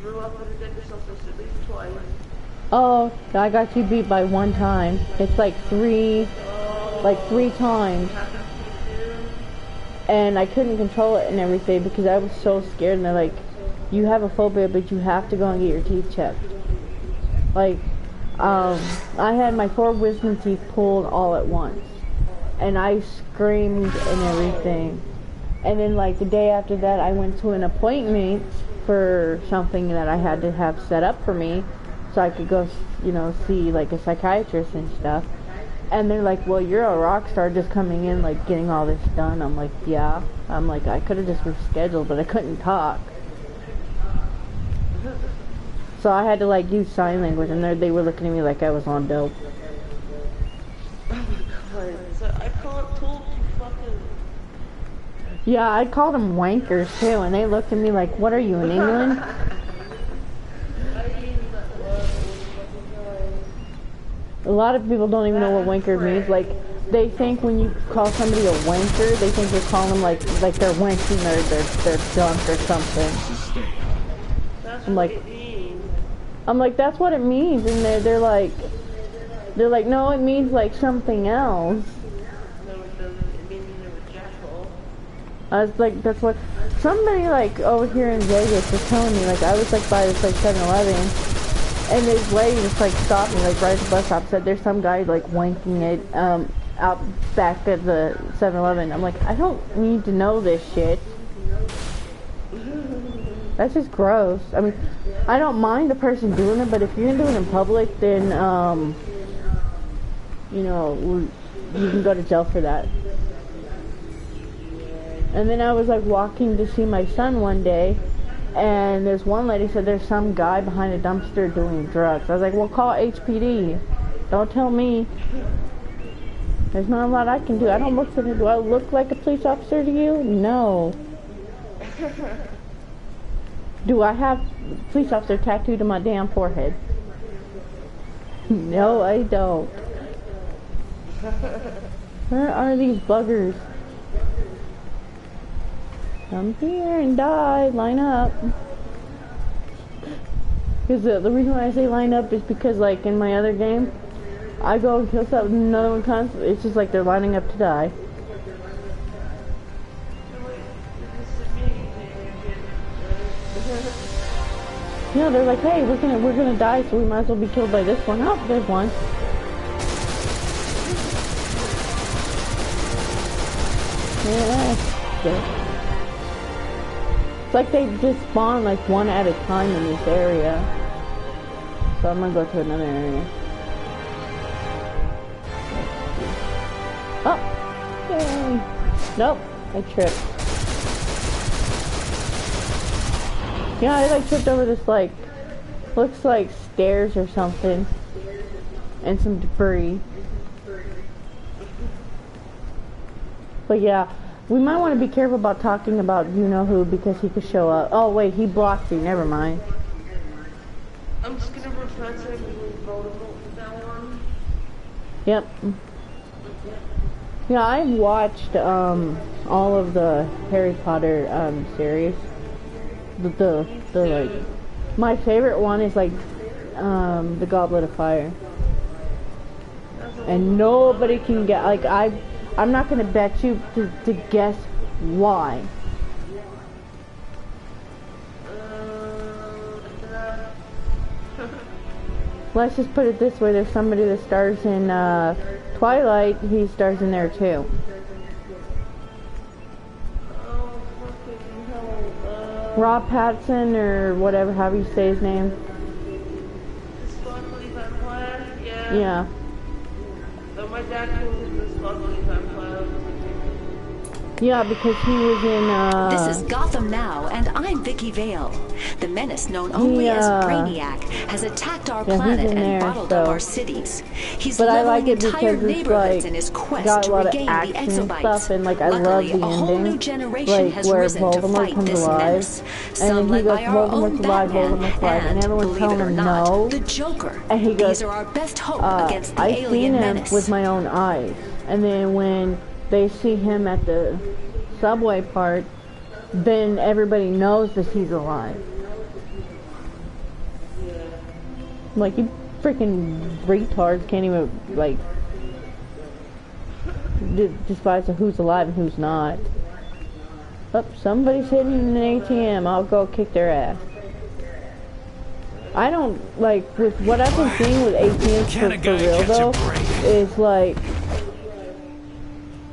B: threw up at a dentist's office at least twice.
A: Oh, I got you beat by one time. It's like three times. And I couldn't control it and everything because I was so scared. And they're like, you have a phobia, but you have to go and get your teeth checked. Like, I had my 4 wisdom teeth pulled all at once. And I screamed and everything. And then like the day after that, I went to an appointment for something that I had to have set up for me. So I could go, you know, see like a psychiatrist and stuff. And they're like, well, you're a rock star just coming in, like getting all this done. I'm like, yeah. I'm like, I could have just rescheduled, but I couldn't talk. So I had to like do sign language, and they were looking at me like I was on dope.
B: Oh my god, so I can't talk to fucking...
A: Yeah, I called them wankers too, and they looked at me like, what are you, in England?
B: I use that word all the time.
A: A lot of people don't even know what wanker means. Like, they think when you call somebody a wanker, they think you're calling them like they're wanking or they're drunk or something.
B: That's
A: I'm like,
B: what it means.
A: I'm like, that's what it means, and they're like, no, it means like something else.
B: No, it doesn't. It means you're a jackal.
A: I was like, that's what somebody like over here in Vegas was telling me. Like, I was like by this like 7-Eleven, and this lady just like stopped me like right at the bus stop. Said there's some guy like wanking it out back at the 7-Eleven. I'm like, I don't need to know this shit. That's just gross. I mean, I don't mind the person doing it, but if you're gonna do it in public, then you know, you can go to jail for that. And then I was like walking to see my son one day, and there's one lady said there's some guy behind a dumpster doing drugs. I was like, well, call HPD. Don't tell me. There's not a lot I can do. I don't look for the... Do I look like a police officer to you? No. Do I have police officer tattooed on my damn forehead? No, I don't. Where are these buggers? Come here and die. Line up. Because the reason why I say line up is because, like, in my other game, I go and kill something, another one comes, it's just like they're lining up to die. Yeah, they're like, hey, we're gonna die, so we might as well be killed by this one. Oh, there's one. Yeah. It's like they just spawn like one at a time in this area. So I'm gonna go to another area. Oh! Yay! Nope, I tripped. Yeah, I like tripped over this like, looks like stairs or something. And some debris. But yeah, we might want to be careful about talking about you-know-who because he could show up. Oh wait, he blocked you, never mind.
B: I'm just gonna refer to him as Voldemort from now
A: Yep. Yeah, I've watched all of the Harry Potter series. The like, my favorite one is like the Goblet of Fire. And nobody can get, like, I'm not gonna bet you to guess why. Let's just put it this way, there's somebody that stars in Twilight, he stars in there too. Rob Pattinson, or whatever, how you say his name.
B: Sparkly vampire? Yeah.
A: Yeah.
B: So my dad calls him the sparkly vampire.
A: Yeah, because he was in,
J: This is Gotham Now, and I'm Vicky Vale. The menace known only as Brainiac has attacked our planet and bottled up our cities. He's leveling entire neighborhoods in his quest to regain the exobites.
A: And like, I love the
J: a whole
A: ending,
J: new generation
A: like
J: has
A: where
J: risen to
A: Voldemort
J: fight
A: comes
J: this
A: alive,
J: menace. Some
A: and he
J: led
A: goes,
J: by our own
A: Voldemort's alive,
J: Batman,
A: Voldemort's alive, and everyone's
J: believe
A: telling
J: it or
A: him
J: not,
A: no,
J: the Joker.
A: and he goes,
J: These are our best hope against the
A: I've seen
J: alien
A: him
J: menace.
A: with my own eyes, and then when they see him at the subway part, then everybody knows that he's alive. Like, you freaking retards can't even, like, decide who's alive and who's not. Oh, somebody's hitting an ATM. I'll go kick their ass. I don't, like, with what I've been seeing with ATMs for real, though, is, like,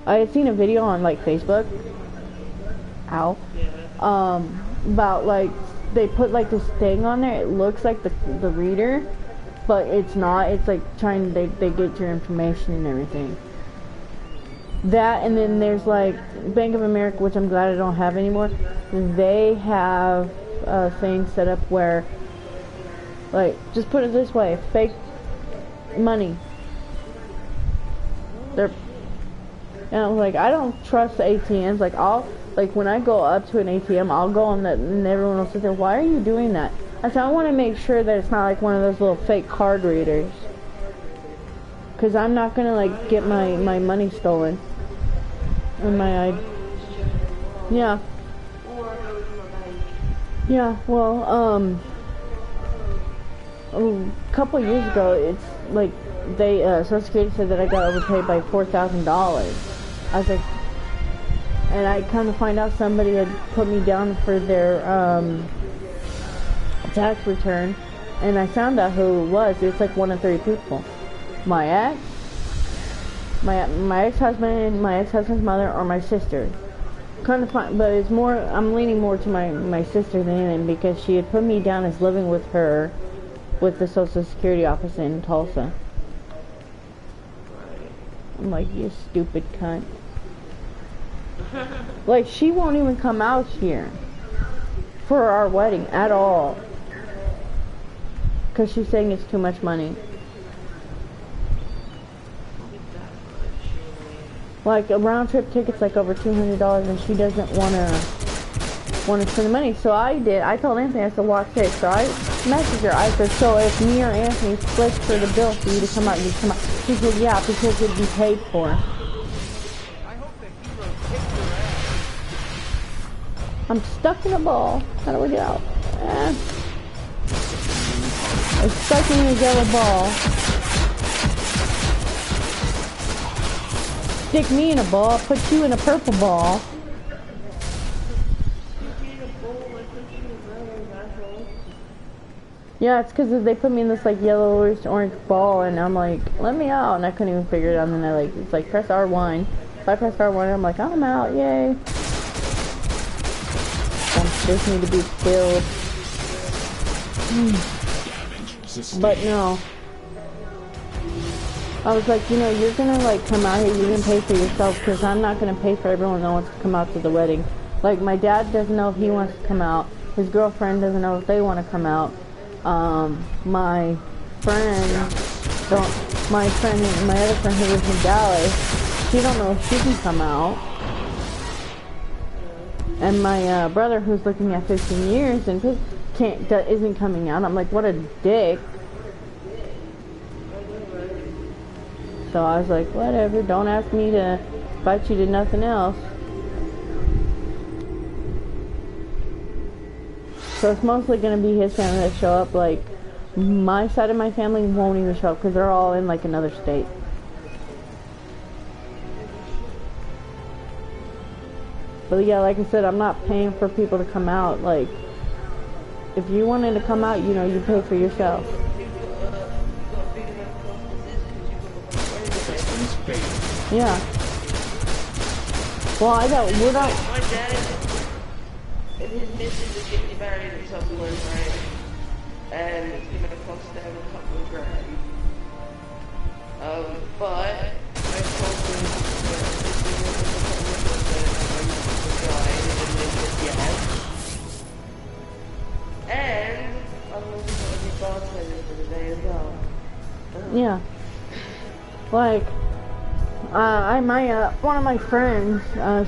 A: I had seen a video on, like, Facebook. Ow. About, like, they put, like, this thing on there. It looks like the reader, but it's not. It's, like, trying, they get your information and everything. That, and then there's, like, Bank of America, which I'm glad I don't have anymore. They have a thing set up where, like, just put it this way, fake money. They're, and I was like, I don't trust the ATMs. Like, like, when I go up to an ATM, I'll go on that, and everyone will sit there, why are you doing that? I said, I want to make sure that it's not like one of those little fake card readers. Because I'm not going to, like, get my money stolen. And yeah. Yeah, well, a couple years ago, it's, like, they, Social Security said that I got overpaid by $4,000. I was like, and I kind of find out somebody had put me down for their tax return, and I found out who it was. It's like 1 in 3 people. My ex, my ex-husband, my ex-husband's mother, or my sister. Kind of fun, but it's more. I'm leaning more to my sister than anything, because she had put me down as living with her, with the Social Security office in Tulsa. I'm like, you stupid cunt. Like, she won't even come out here for our wedding at all, because she's saying it's too much money. Like, a round trip ticket's like over $200, and she doesn't want to spend the money. So I told Anthony, I said, watch this. So I messaged her. I said, so if me or Anthony splits for the bill for you to come out, you come out. She said, yeah, because it'd be paid for. I'm stuck in a ball. How do we get out? I'm stuck in a yellow ball. Stick me in a ball, put you in a purple ball. Yeah, it's because they put me in this like yellowish orange ball, and I'm like, let me out, and I couldn't even figure it out. And then it's like press R1. If I press R1, I'm like, I'm out, yay. Just need to be filled. But no. I was like, you know, you're gonna like come out here, you're gonna pay for yourself, because I'm not gonna pay for everyone that wants to come out to the wedding. Like, my dad doesn't know if he wants to come out. His girlfriend doesn't know if they want to come out. My other friend who lives in Dallas, she don't know if she can come out. And my brother, who's looking at 15 years and isn't coming out. I'm like, what a dick. so I was like, whatever, don't ask me to invite you to nothing else. So it's mostly going to be his family that show up. Like, my side of my family won't even show up because they're all in like another state. But yeah, like I said, I'm not paying for people to come out. Like, if you wanted to come out, you know, you pay for yourself. Yeah. Well, we're not.
B: My dad and his missus are getting married at some point, right? And it's gonna cost them a couple of grand. But I told them and I'm also gonna be bartending for the day as well.
A: Yeah. Like, one of my friends,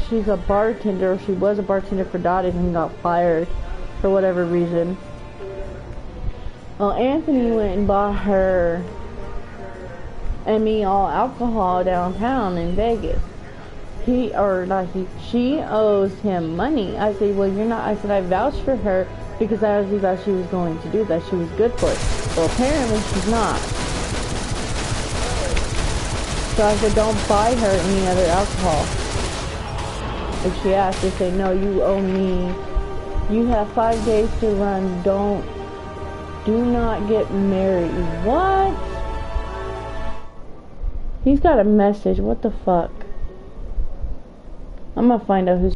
A: she's a bartender. She was a bartender for Dottie and got fired for whatever reason. Well, Anthony went and bought her and me all alcohol downtown in Vegas. She owes him money. I said, well, you're not. I said, I vouched for her because I honestly thought she was going to do that. She was good for it. Well, apparently she's not. So I said, don't buy her any other alcohol. If she asked, I said, no, you owe me. You have 5 days to run. Do not get married. What? He's got a message. What the fuck? I'm gonna find out who's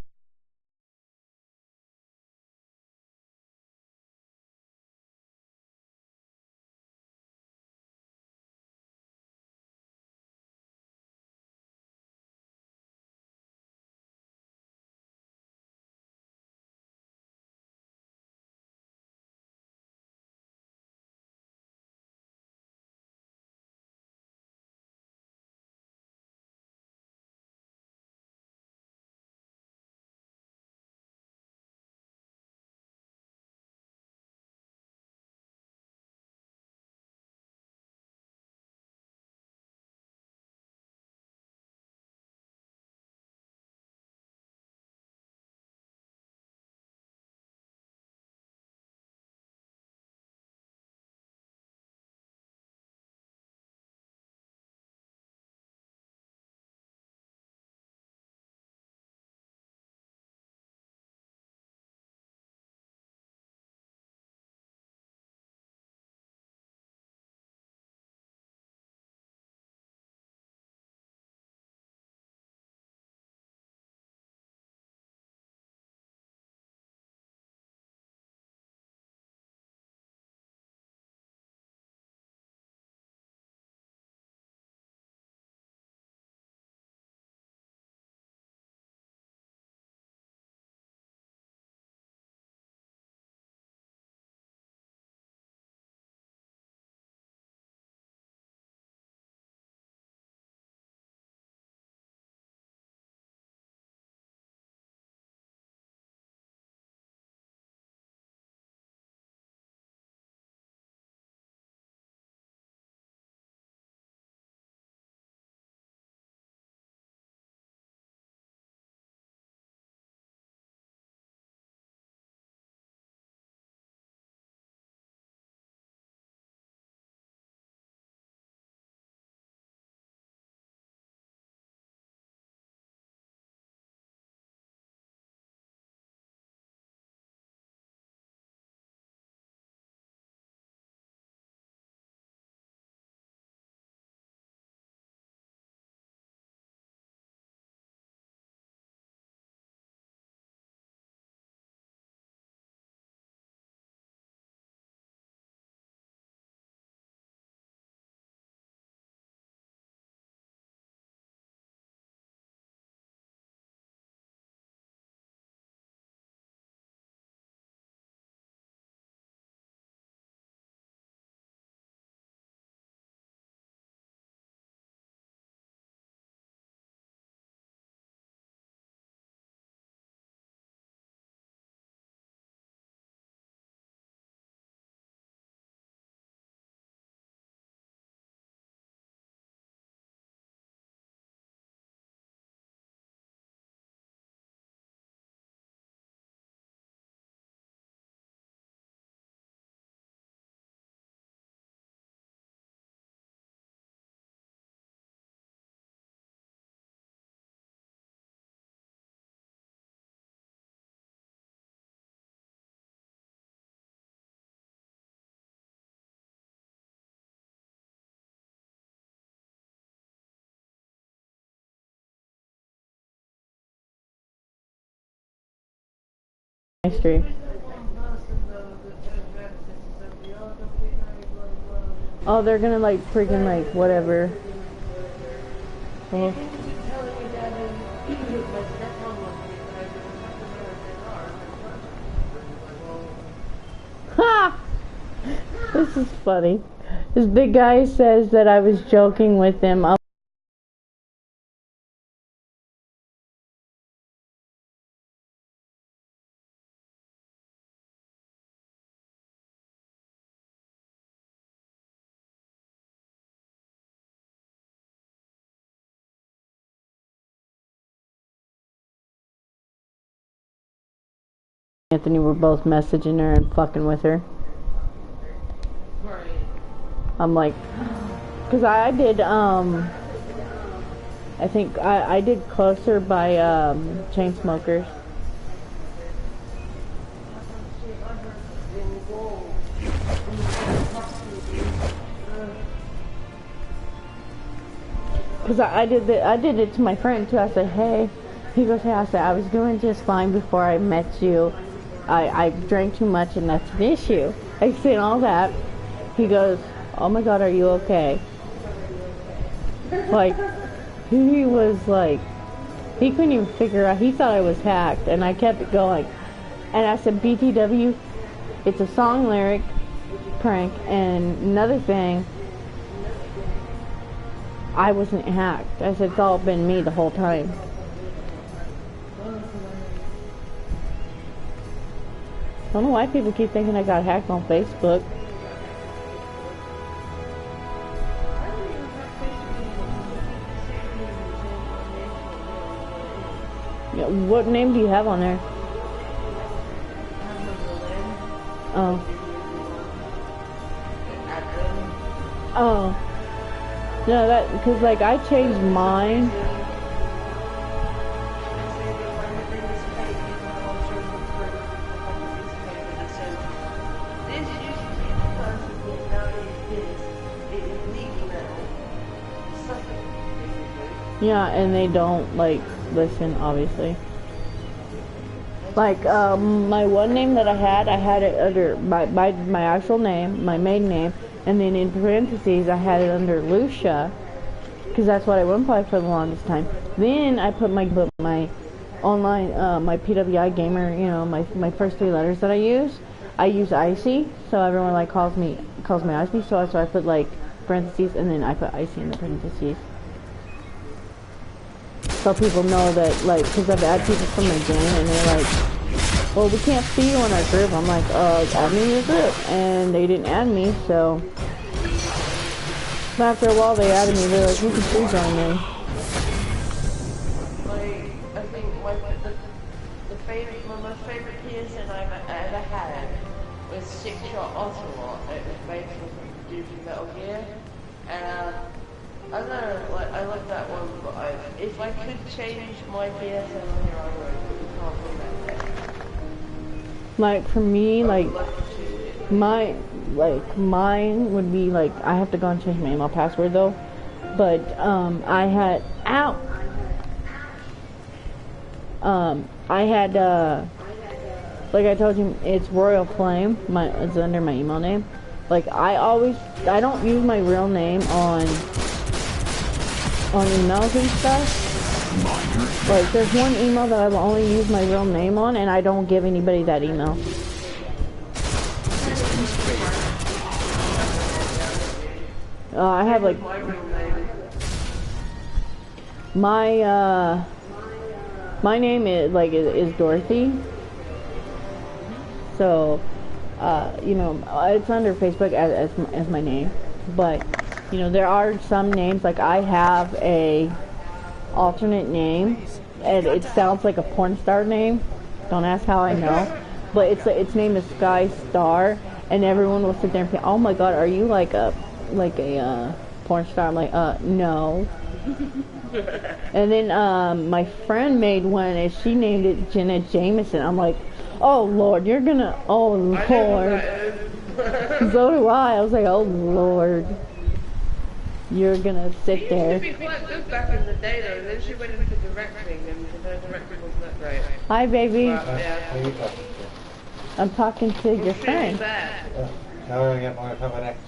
A: stream. Oh, they're gonna like freaking like whatever. Well, ha! This is funny. This big guy says that I was joking with him. Anthony were both messaging her and fucking with her. I'm like, cause I did, I think I did Closer by, Chainsmokers. Cause I did it to my friend too. I said, hey, he goes, hey, I said, I was doing just fine before I met you. I drank too much and that's an issue. I said all that. He goes, oh my god, are you okay? Like, he was like, he couldn't even figure out, he thought I was hacked, and I kept it going. And I said, BTW, it's a song lyric prank, and another thing, I wasn't hacked. I said, it's all been me the whole time. I don't know why people keep thinking I got hacked on Facebook. Yeah, what name do you have on there? Oh. Oh. No, that, because like I changed mine. Yeah, and they don't like listen, obviously. Like my one name that I had it under my actual name, my maiden name, and then in parentheses I had it under Lucia, because that's what I went by for the longest time. Then I put my online my PWI gamer, you know, my first 3 letters that I use Icy, so everyone like calls me Icy, so I put like parentheses and then I put Icy in the parentheses. So people know that, like, because I've added people from my game and they're like, well, we can't see you in our group. I'm like, add me in your group. And they didn't add me, so. But after a while they added me, they're like, you can still join me.
B: Like, I think my most favorite PSN I've ever had was Six Shot Ocelot. It was made from using Metal Gear. And, I don't know, like, I like that one, but if I could change my PSN on here, I would. Can't do that.
A: Like, for me, like, mine would be, like, I have to go and change my email password, though, but, I had, like I told you, it's Royal Flame, it's under my email name. Like, I don't use my real name on emails and stuff. Like, there's one email that I will only use my real name on, and I don't give anybody that email. I have like my name is Dorothy. So you know, it's under Facebook as my name, but you know, there are some names, like I have a alternate name, and it sounds like a porn star name. Don't ask how I know, but its name is Sky Star, and everyone will sit there and say, "Oh my God, are you like a porn star?" I'm like, no. And then my friend made one, and she named it Jenna Jameson. I'm like, oh Lord, you're gonna, oh Lord. So do I. I was like, oh Lord. You're gonna sit there.
B: She used to be quite good back in the day though, and then she went into directing, and her directing wasn't that great.
A: Hi baby.
B: But, yeah.
A: I'm talking to your friend.
K: How do I get Mortal Kombat X?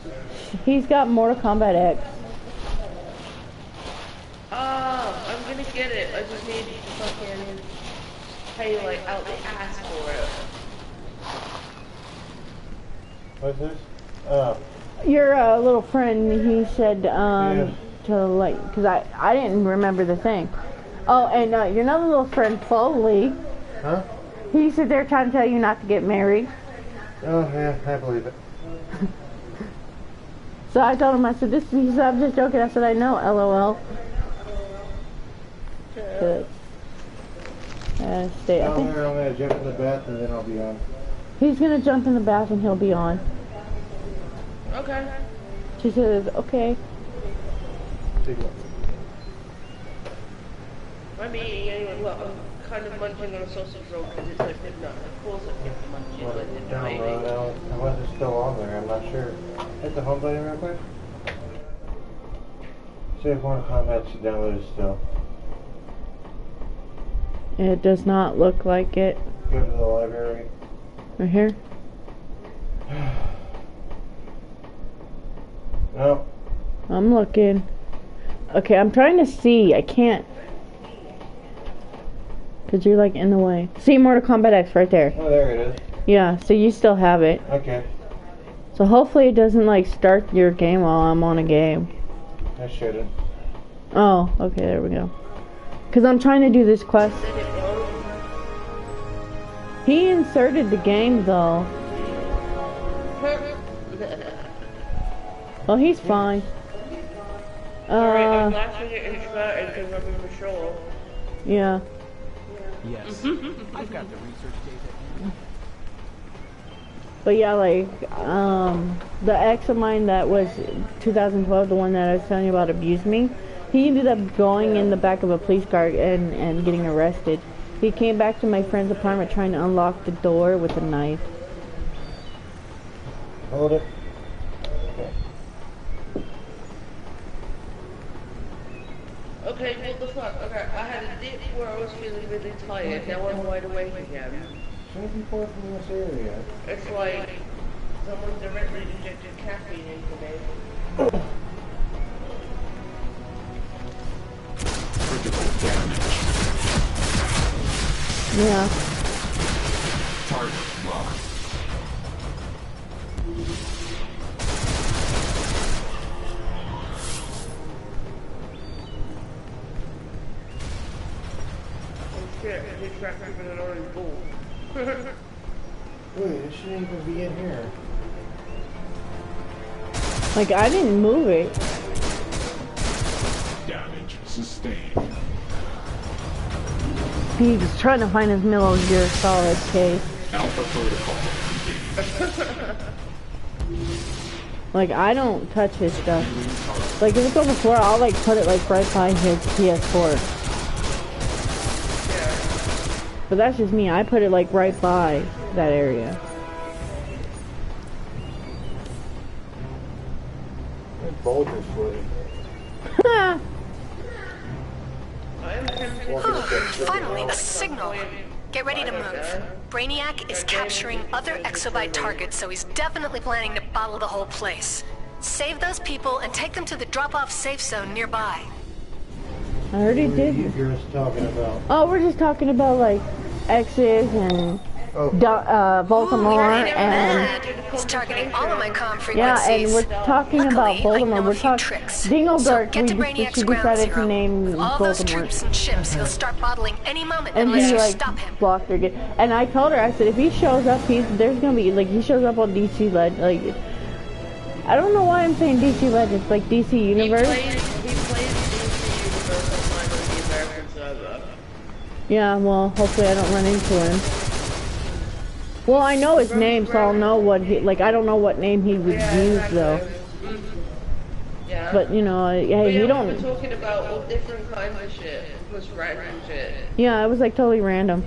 A: He's got Mortal Kombat X.
B: I'm gonna get it. I just need to fucking pay like out the ass for it.
K: What's this?
A: Your little friend, he said to like, because I didn't remember the thing. Oh, and your another little friend, Foley.
K: Huh?
A: He said they're trying to tell you not to get married.
K: Oh yeah, I believe it.
A: So I told him, I said, he said, I'm just joking. I said, I know, LOL. Good. Stay.
K: I'm gonna jump in the bath and then I'll be on.
A: He's gonna jump in the bath and he'll be on.
B: Okay.
A: She says, okay.
K: Take one.
B: I'm eating anyway. Well, I'm kind of munching on a sausage roll because it's like midnight. Of course I get to munch it, but it's not eating.
K: Unless it's still on there, I'm not sure. Hit the home button real quick. See if Mortal Kombat's downloaded still.
A: It does not look like it.
K: Go to the library.
A: Right here?
K: No.
A: I'm looking. Okay, I'm trying to see. I can't. Because you're like in the way. See Mortal Kombat X right there.
K: Oh, there it is.
A: Yeah, so you still have it.
K: Okay.
A: So hopefully it doesn't like start your game while I'm on a game.
K: I shouldn't.
A: Oh, okay, there we go. Because I'm trying to do this quest. He inserted the game though. Well, he's fine.
B: I'm laughing at introverted because I'm immature.
A: Yeah.
E: Yes. I've got the research data.
A: But yeah, like, the ex of mine that was 2012, the one that I was telling you about abused me, he ended up going in the back of a police car and getting arrested. He came back to my friend's apartment trying to unlock the door with a knife.
K: Hold it.
B: Okay, what the fuck? Okay, I had a dip where I was feeling really tired, now I'm wide awake again.
K: Shouldn't be far from this area.
B: It's like someone directly injected caffeine into me.
L: Critical damage.
A: Yeah.
L: Target locked.
B: Shit, I just trapped him in an orange ball.
K: Wait, it shouldn't even be in here.
A: Like, I didn't move it.
L: Damage sustained.
A: He's trying to find his Metal Gear Solid case.
L: Alpha protocol.
A: Like, I don't touch his stuff. Like, if it's on the floor, I'll, like, put it, like, right behind his PS4. But that's just me. I put it, like, right by that area.
K: That bulge is floating.
G: Finally, a signal. Get ready to move. Brainiac is capturing other exobyte targets, so he's definitely planning to bottle the whole place. Save those people and take them to the drop-off safe zone nearby.
A: I already did.
K: You're just talking about.
A: Oh, we're just talking about, like, X's and Voldemort and...
G: He's targeting all of my comm frequencies.
A: Yeah, and we're talking about Voldemort. We're talking Dingledark.
G: So
A: We decided to name
G: all those
A: Voldemort.
G: troops and ships, he'll start bottling any moment
A: And
G: unless
A: he
G: you
A: like
G: stop him.
A: blocked her again. And I told her, I said, if he shows up, there's gonna be like he shows up on DC Legends. Like, I don't know why I'm saying DC Legends, like DC Universe.
B: He plays DC Universe online on the American server.
A: Yeah, well, hopefully I don't run into him. Well, I know his name, so I'll know what he, like, I don't know what name he would use, though.
B: Yeah.
A: But, you know, hey, you don't...
B: We're talking about all different kinds of shit. Just random shit.
A: Yeah, it was, like, totally random.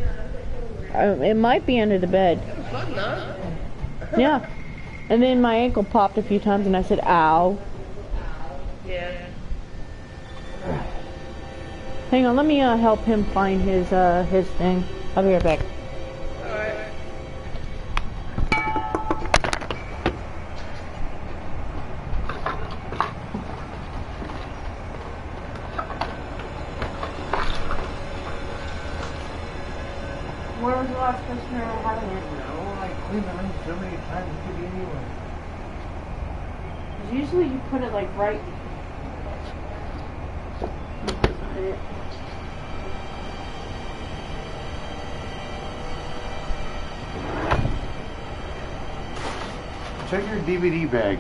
A: It might be under the bed.
B: Fun, huh?
A: Yeah. And then my ankle popped a few times, and I said, ow.
B: Yeah.
A: Hang on, let me, help him find his thing. I'll be right back. Where was the last person you were having it?
K: No, I cleaned the ring so many times it could be anywhere.
A: Usually you put it like right.
K: Check your DVD bag.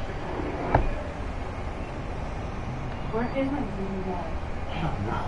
A: Where is my DVD bag?
K: I don't know.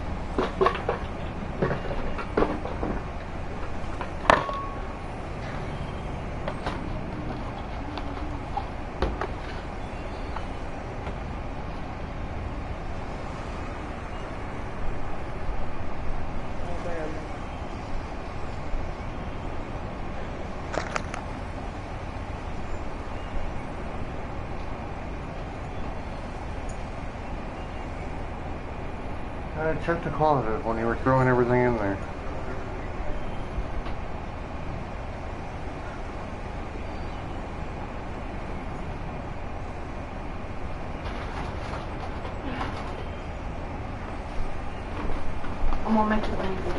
K: Check the closet when you were throwing everything in there.
A: I'm gonna make it easy.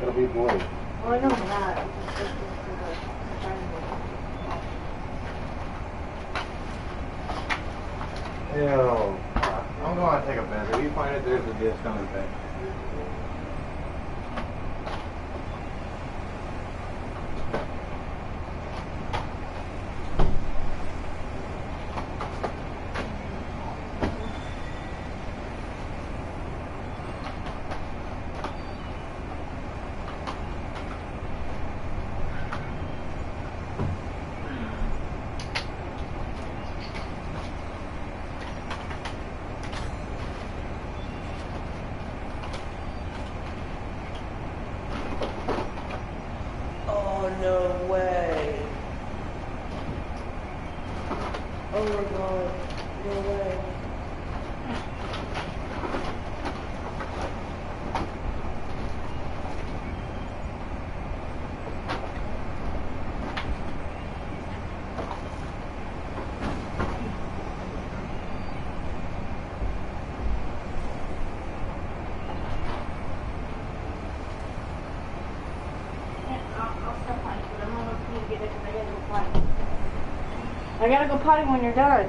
K: It'll be boy.
A: Well, I know that.
K: Ew. I'm going to take a bed. If you find it, there's a disc on the bed.
B: No way. Oh my god. No way.
A: I gotta go potty when you're done.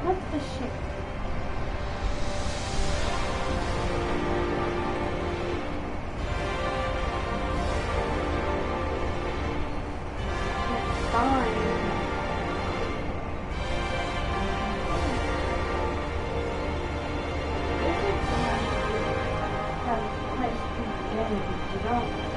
A: What's this shit? It's fine. You don't.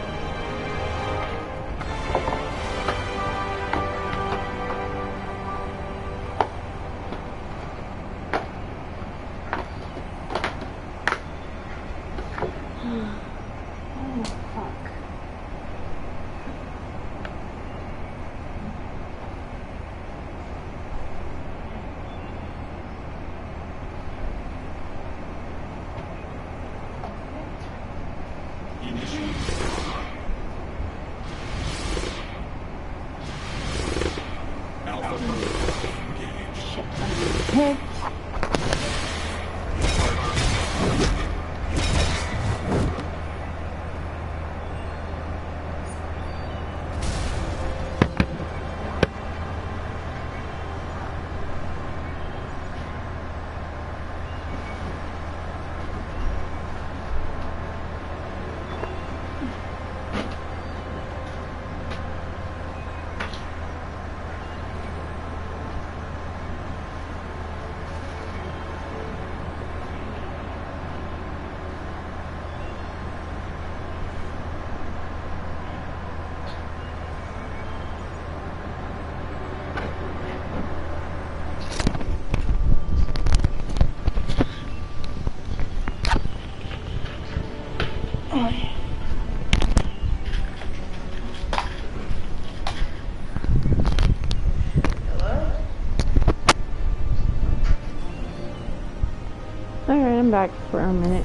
A: I'm back for a minute.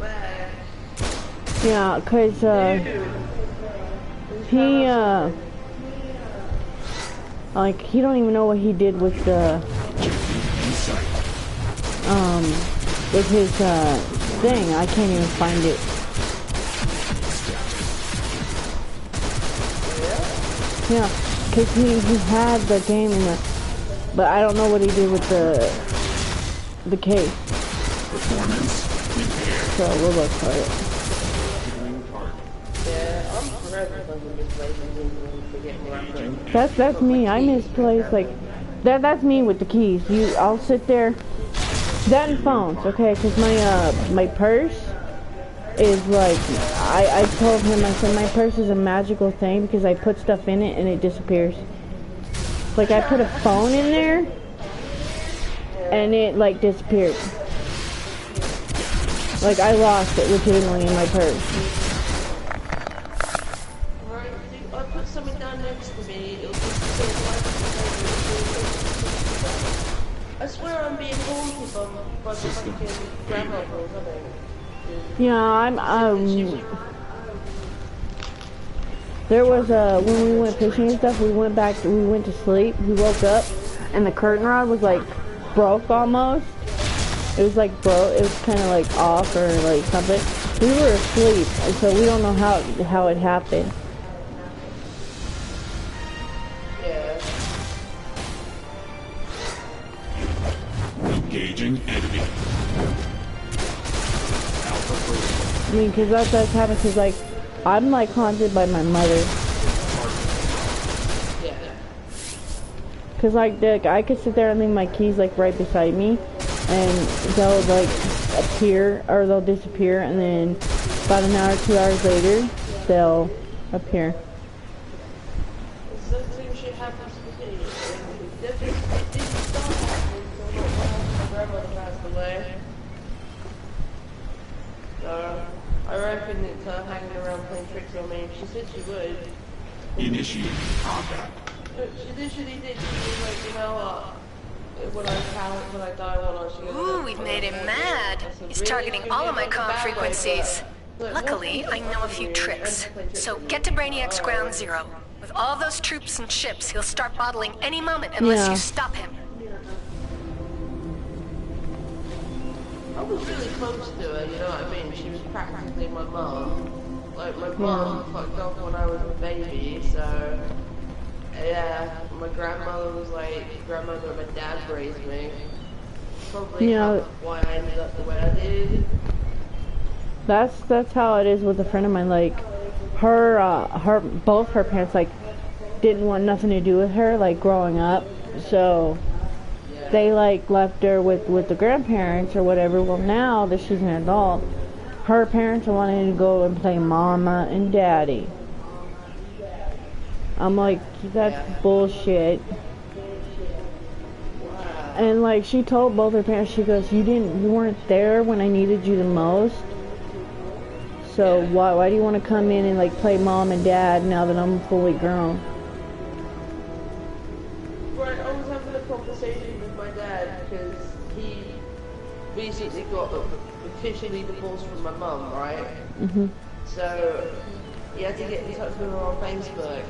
B: Back.
A: Yeah, cause
B: Dude,
A: he like he don't even know what he did with the with his thing. I can't even find it. Yeah, cause he had the game in the, but I don't know what he did with the case. So we'll look for it.
B: Yeah, I'm forever
A: That's me. I misplace like that's me with the keys. I'll sit there. That and phones, okay? Cause my purse is like I told him, I said my purse is a magical thing because I put stuff in it and it disappears. Like I put a phone in there and it like disappeared. Like I lost it legitimately in my purse.
B: Right, I put something down next to me. It'll just I swear I'm being haunted by the fucking grandmothers, I think.
A: Yeah, there was when we went fishing and stuff, we went to sleep, we woke up, and the curtain rod was like broke almost. It was like broke, it was kind of like off or like something. We were asleep, and so we don't know how it happened.
L: Engaging enemy.
A: I mean, cause that's happened. Cause like, I'm like haunted by my mother.
B: Yeah.
A: Cause like, I could sit there and leave my keys like right beside me, and they'll like appear or they'll disappear, and then about an hour, 2 hours later, they'll appear.
B: The same shit happens to me. It didn't start happening until my grandmother passed away. So I reckon it's her hanging around playing tricks on me. She said she would.
L: Initiate combat.
B: She literally did. She was like, you know what? When I die,
G: ooh, we've made him mad. He's targeting all of my comm frequencies. Luckily, I know a few tricks. So get to Brainiac's Ground Zero. With all those troops and ships, he'll start bottling any moment unless you stop him.
B: I was really close to her, you know what I mean? She was practically my mom. Like, my mom fucked off when I was a baby, so... Yeah, my grandmother was like, grandmother and my dad raised me. Probably why I ended up the way I did.
A: That's how it is with a friend of mine. Like, both her parents like didn't want nothing to do with her, like growing up. So they like left her with the grandparents or whatever. Well, now that she's an adult, her parents are wanting to go and play mama and daddy. I'm like, that's bullshit. And like, she told both her parents, she goes, you weren't there when I needed you the most. So why do you want to come in and like play mom and dad now that I'm fully grown?
B: Right, I was having a conversation with my dad because he recently got officially divorced from my mum, right?
A: Mhm.
B: So he had to get in touch with her on Facebook.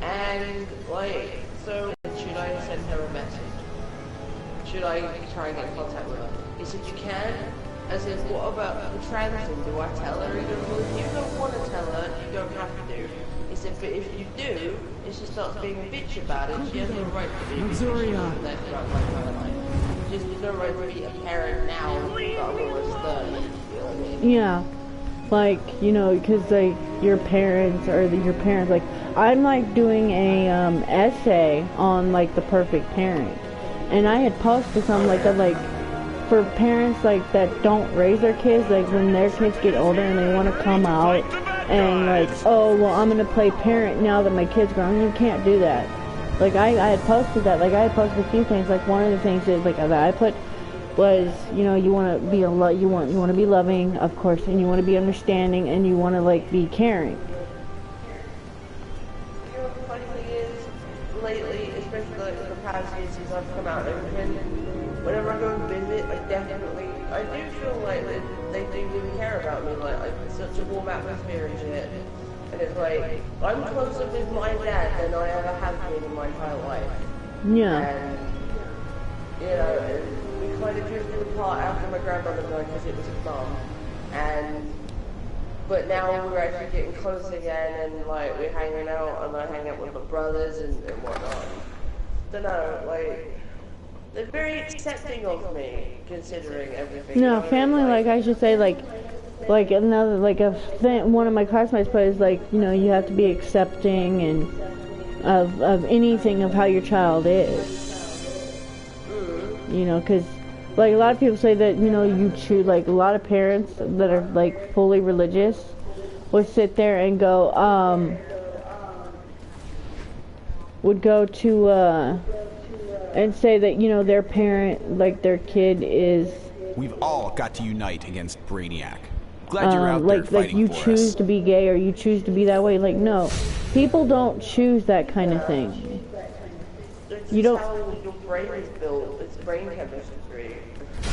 B: And, like, so should I send her a message? Should I try and get in contact with her? He said, you can. I said, what about the trans thing? Do I tell her? He goes, well, if you don't want to tell her, you don't have to. He said, but if you do, and she starts being a bitch about it, she has no right to be a bitch throughout her life. She has no right to be a parent now, but otherwise 30. You know what I mean?
A: Yeah. Like, you know, because like your parents like, I'm like doing a essay on like the perfect parent, and I had posted something like that, like for parents like that don't raise their kids, like when their kids get older and they want to come out and like, oh well, I'm gonna play parent now that my kid's grown. You can't do that. Like I had posted that, like I had posted a few things. Like one of the things is like that I put was, you know, you want to be you want to be loving, of course, and you want to be understanding, and you want to like be caring.
B: You know what the funny thing is, lately, especially like the past years since I've come out and everything, whenever I go and visit, I do feel like they do really care about me, like it's such a warm atmosphere and shit. And because like I'm closer with my dad than I ever have been in my entire life.
A: Yeah.
B: And you know, and we kind of drifted apart after my grandmother died because it was his mum, but now we're actually getting close again, and like we're hanging out, and I hang out with my brothers and whatnot. Don't know, like they're very accepting of me considering everything.
A: No, family, like I should say, like another, like one of my classmates put is like, you know, you have to be accepting and of anything of how your child is. You know, because like a lot of people say that, you know, you choose, like a lot of parents that are like fully religious would sit there and go, would go to and say that, you know, their parent, like their kid is.
L: We've all got to unite against Brainiac. Glad you're out there fighting
A: like you
L: for us.
A: choose to be gay or you choose to be that way. Like, no, people don't choose that kind of thing. You don't.
B: How your brain is built. It's brain chemistry.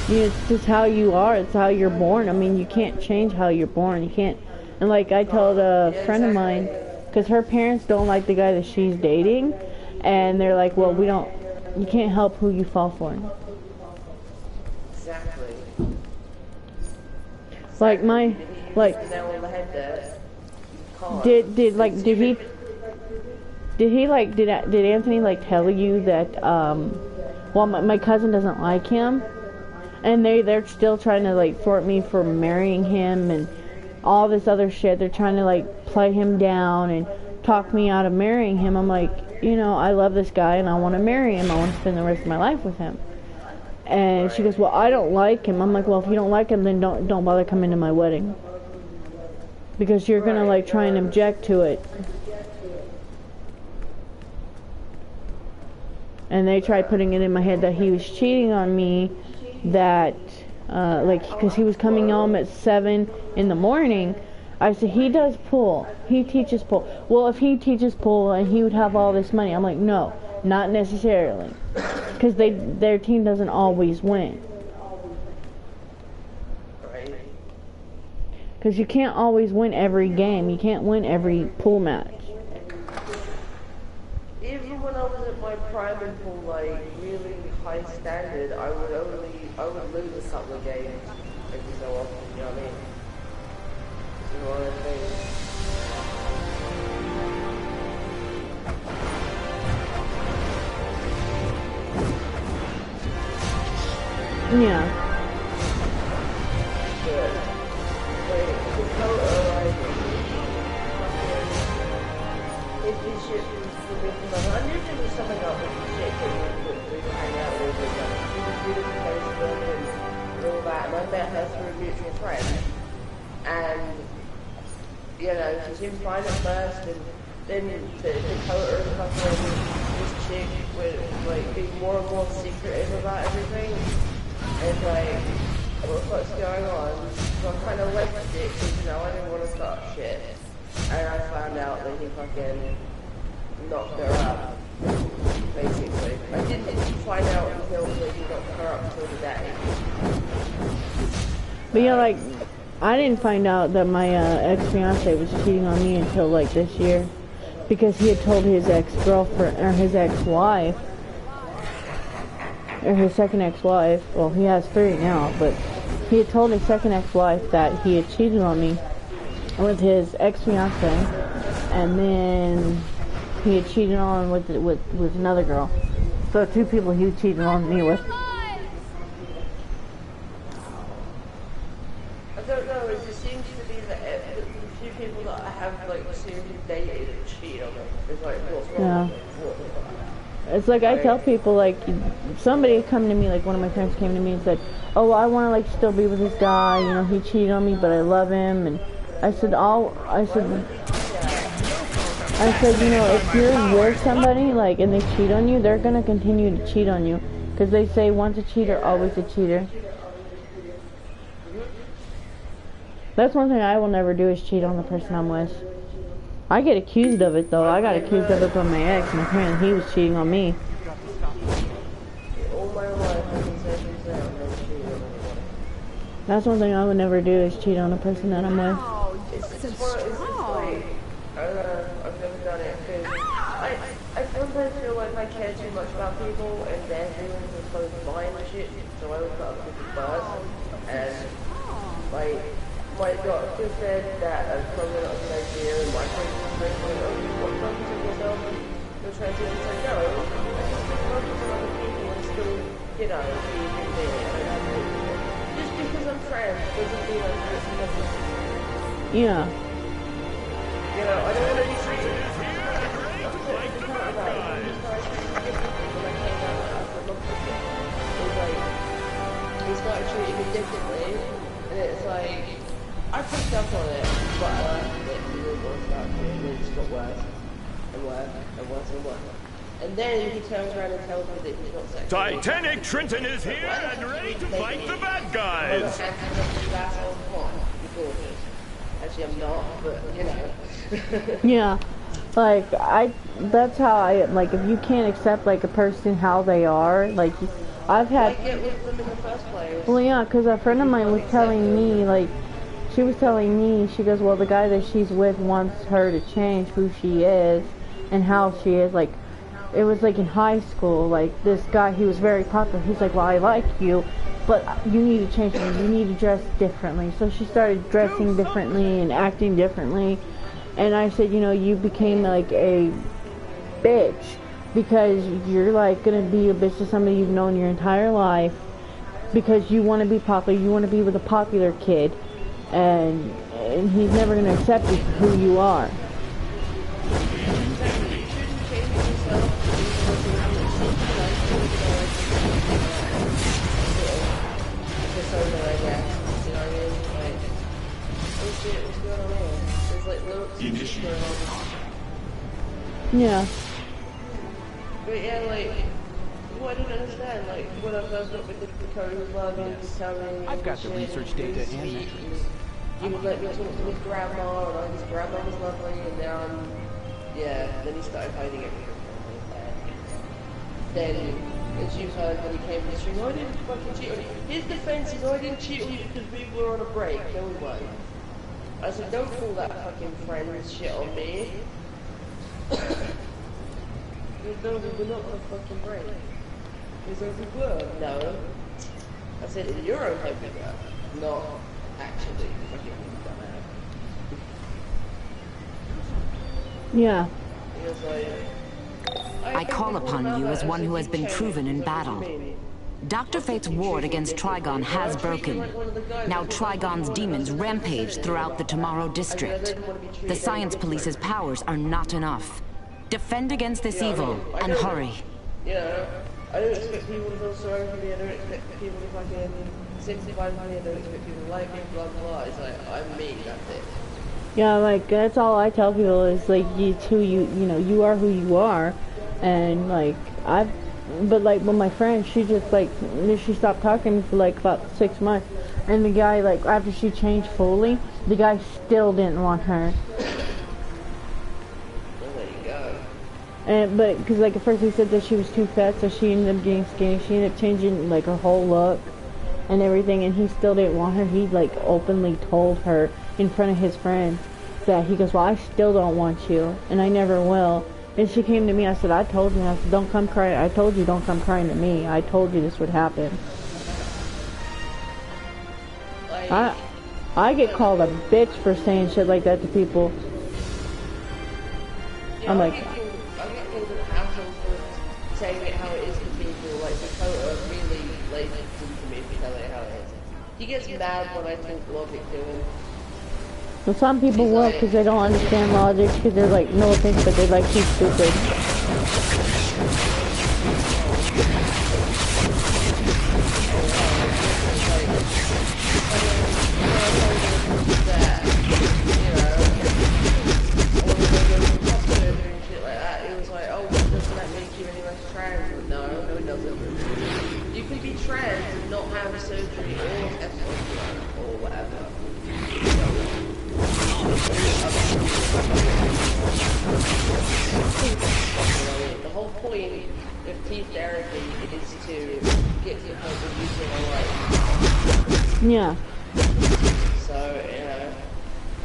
A: It's just how you are. It's how you're born. I mean, you can't change how you're born. You can't. And like I told a friend of mine, because her parents don't like the guy that she's dating, and they're like, well, you can't help who you fall for.
B: Exactly.
A: Like did Anthony like tell you that well, my cousin doesn't like him, and they're still trying to like thwart me for marrying him and all this other shit. They're trying to like play him down and talk me out of marrying him. I'm like, you know, I love this guy and I want to marry him. I want to spend the rest of my life with him. And she goes, well, I don't like him. I'm like, well, if you don't like him, then don't bother coming to my wedding, because you're gonna like try and object to it. And they tried putting it in my head that he was cheating on me, that like because he was coming home at 7 in the morning. I said, he does pool, he teaches pool. Well, if he teaches pool and he would have all this money, I'm like, no, not necessarily, because their team doesn't always win. Because you can't always win every game. You can't win every pool match.
B: Even when I was at my prime in pool, like really high standard, I would lose a couple of games every so often. You know what I mean? You know what I mean?
A: Yeah.
B: Good. Wait, the color, like, if this shit was for I knew there was something up with the shit that we could hang out with, like, she was really Facebook and all that, and I met her through a mutual friend. And, you know, she seemed fine at first, and then the color of this chick would, like, be more and more secretive about everything. And like, what the fuck's going on? So I kind of left it because, you know, I didn't want to start shit. And I found out that he fucking knocked her up, basically. I didn't find out until that he knocked her up until the day.
A: But yeah, like, I didn't find out that my ex-fiance was cheating on me until like this year, because he had told his ex-girlfriend, or his ex-wife, or his second ex-wife, well, he has 3 now, but he had told his second ex-wife that he had cheated on me with his ex-fiance, and then he had cheated on with another girl. So 2 people he cheated on me with.
B: I don't know, it just seems to be that the few people that I have like seriously dated cheat on me. It's like, what's wrong?
A: It's like I tell people, like, somebody come to me, like one of my friends came to me and said, oh, I want to like still be with this guy, you know, he cheated on me, but I love him. And I said, you know, if you're with somebody, like, and they cheat on you, they're going to continue to cheat on you, because they say once a cheater, always a cheater. That's one thing I will never do, is cheat on the person I'm with. I get accused of it, though. I got accused of it by my ex, and apparently he was cheating on me. That's one thing I would never do, is cheat on the person that I'm with.
B: It's like, I because I sometimes feel like I care too much about people and their feelings as opposed to mine and shit, so I always put other people first. And my doctor said that it's probably not a good idea, and my friend was like, oh, what focus on yourself? You're trying to say, no, I just focus on other people and still, you know, be a good thing. Just because I'm friends doesn't mean I'm necessary.
A: Yeah.
B: You know, I don't want to be treated he started treating me differently, and it's like, I picked up on it, but I left it, and it was about to, and it just got worse, and worse, and worse, and worse. And then he turns around and tells me that he's not sexual.
M: Titanic Trenton is here and ready to fight the bad guys!
B: Actually, I'm not, but, you know.
A: Yeah. Like, that's how I, like, if you can't accept, like, a person how they are, like, I've had...
B: Why get with them in the first place?
A: Well, yeah, because a friend of mine was telling me, like, she was telling me, she goes, well, the guy that she's with wants her to change who she is and how she is, like, it was, like, in high school, like, this guy, he was very popular, he's like, well, I like you, but you need to change me, you need to dress differently. So she started dressing differently and acting differently, and I said, you know, you became, like, a bitch, because you're, like, gonna be a bitch to somebody you've known your entire life, because you want to be popular, you want to be with a popular kid, and he's never gonna accept you for who you are. Yeah.
B: But yeah, like, what I didn't understand, like, when I first got with the code was loving, telling
E: I've got the research data and metrics.
B: He would let me talk to his grandma, and his grandma was lovely, and now yeah, then he started hiding everything from me. Then, and she was like, when he came to the stream, I didn't fucking cheat on you. His defense is, I didn't cheat on you because we were on a break. No, we weren't. I said, don't pull that fucking friend shit on me. No, we were not on a fucking break. He's like, we were. No. I said, in your own head we were. Not actually. Fucking dumbass.
A: Yeah.
B: He was like,
F: I call upon you as one who has been proven in battle. Dr. Fate's ward against Trigon has broken. Now Trigon's demons rampage throughout the Tomorrow District. The Science Police's powers are not enough. Defend against this evil, and hurry.
B: You know, I don't expect people to feel sorry for me, I don't expect people to fucking simplify me, I don't expect people to like me, blah blah. It's like, I'm me, that's it.
A: Yeah, like, that's all I tell people is, like, it's who you know, you are who you are. And, like, but, like, with my friend, she just, like, she stopped talking for, like, about 6 months. And the guy, like, after she changed fully, the guy still didn't want her. But, because, like, at first he said that she was too fat, so she ended up getting skinny. She ended up changing, like, her whole look and everything, and he still didn't want her. He, like, openly told her in front of his friends that he goes, well, I still don't want you, and I never will. And she came to me, I said, I told you, I said, don't come crying. I told you, don't come crying to me. I told you this would happen. I get called a bitch for saying shit like that to people.
B: Yeah, I'm like, I get called an asshole for saying it how it is to people. Like, Dakota really lays it to me for telling it how it is. He gets mad when I talk logic to him.
A: Well, some people will because they don't understand logic, because they're like, no offense, but they're like too stupid.
B: You can be trans and not have surgery or testosterone or whatever. The whole point of teeth therapy is to get to the point where you feel alright.
A: Yeah.
B: So, you know,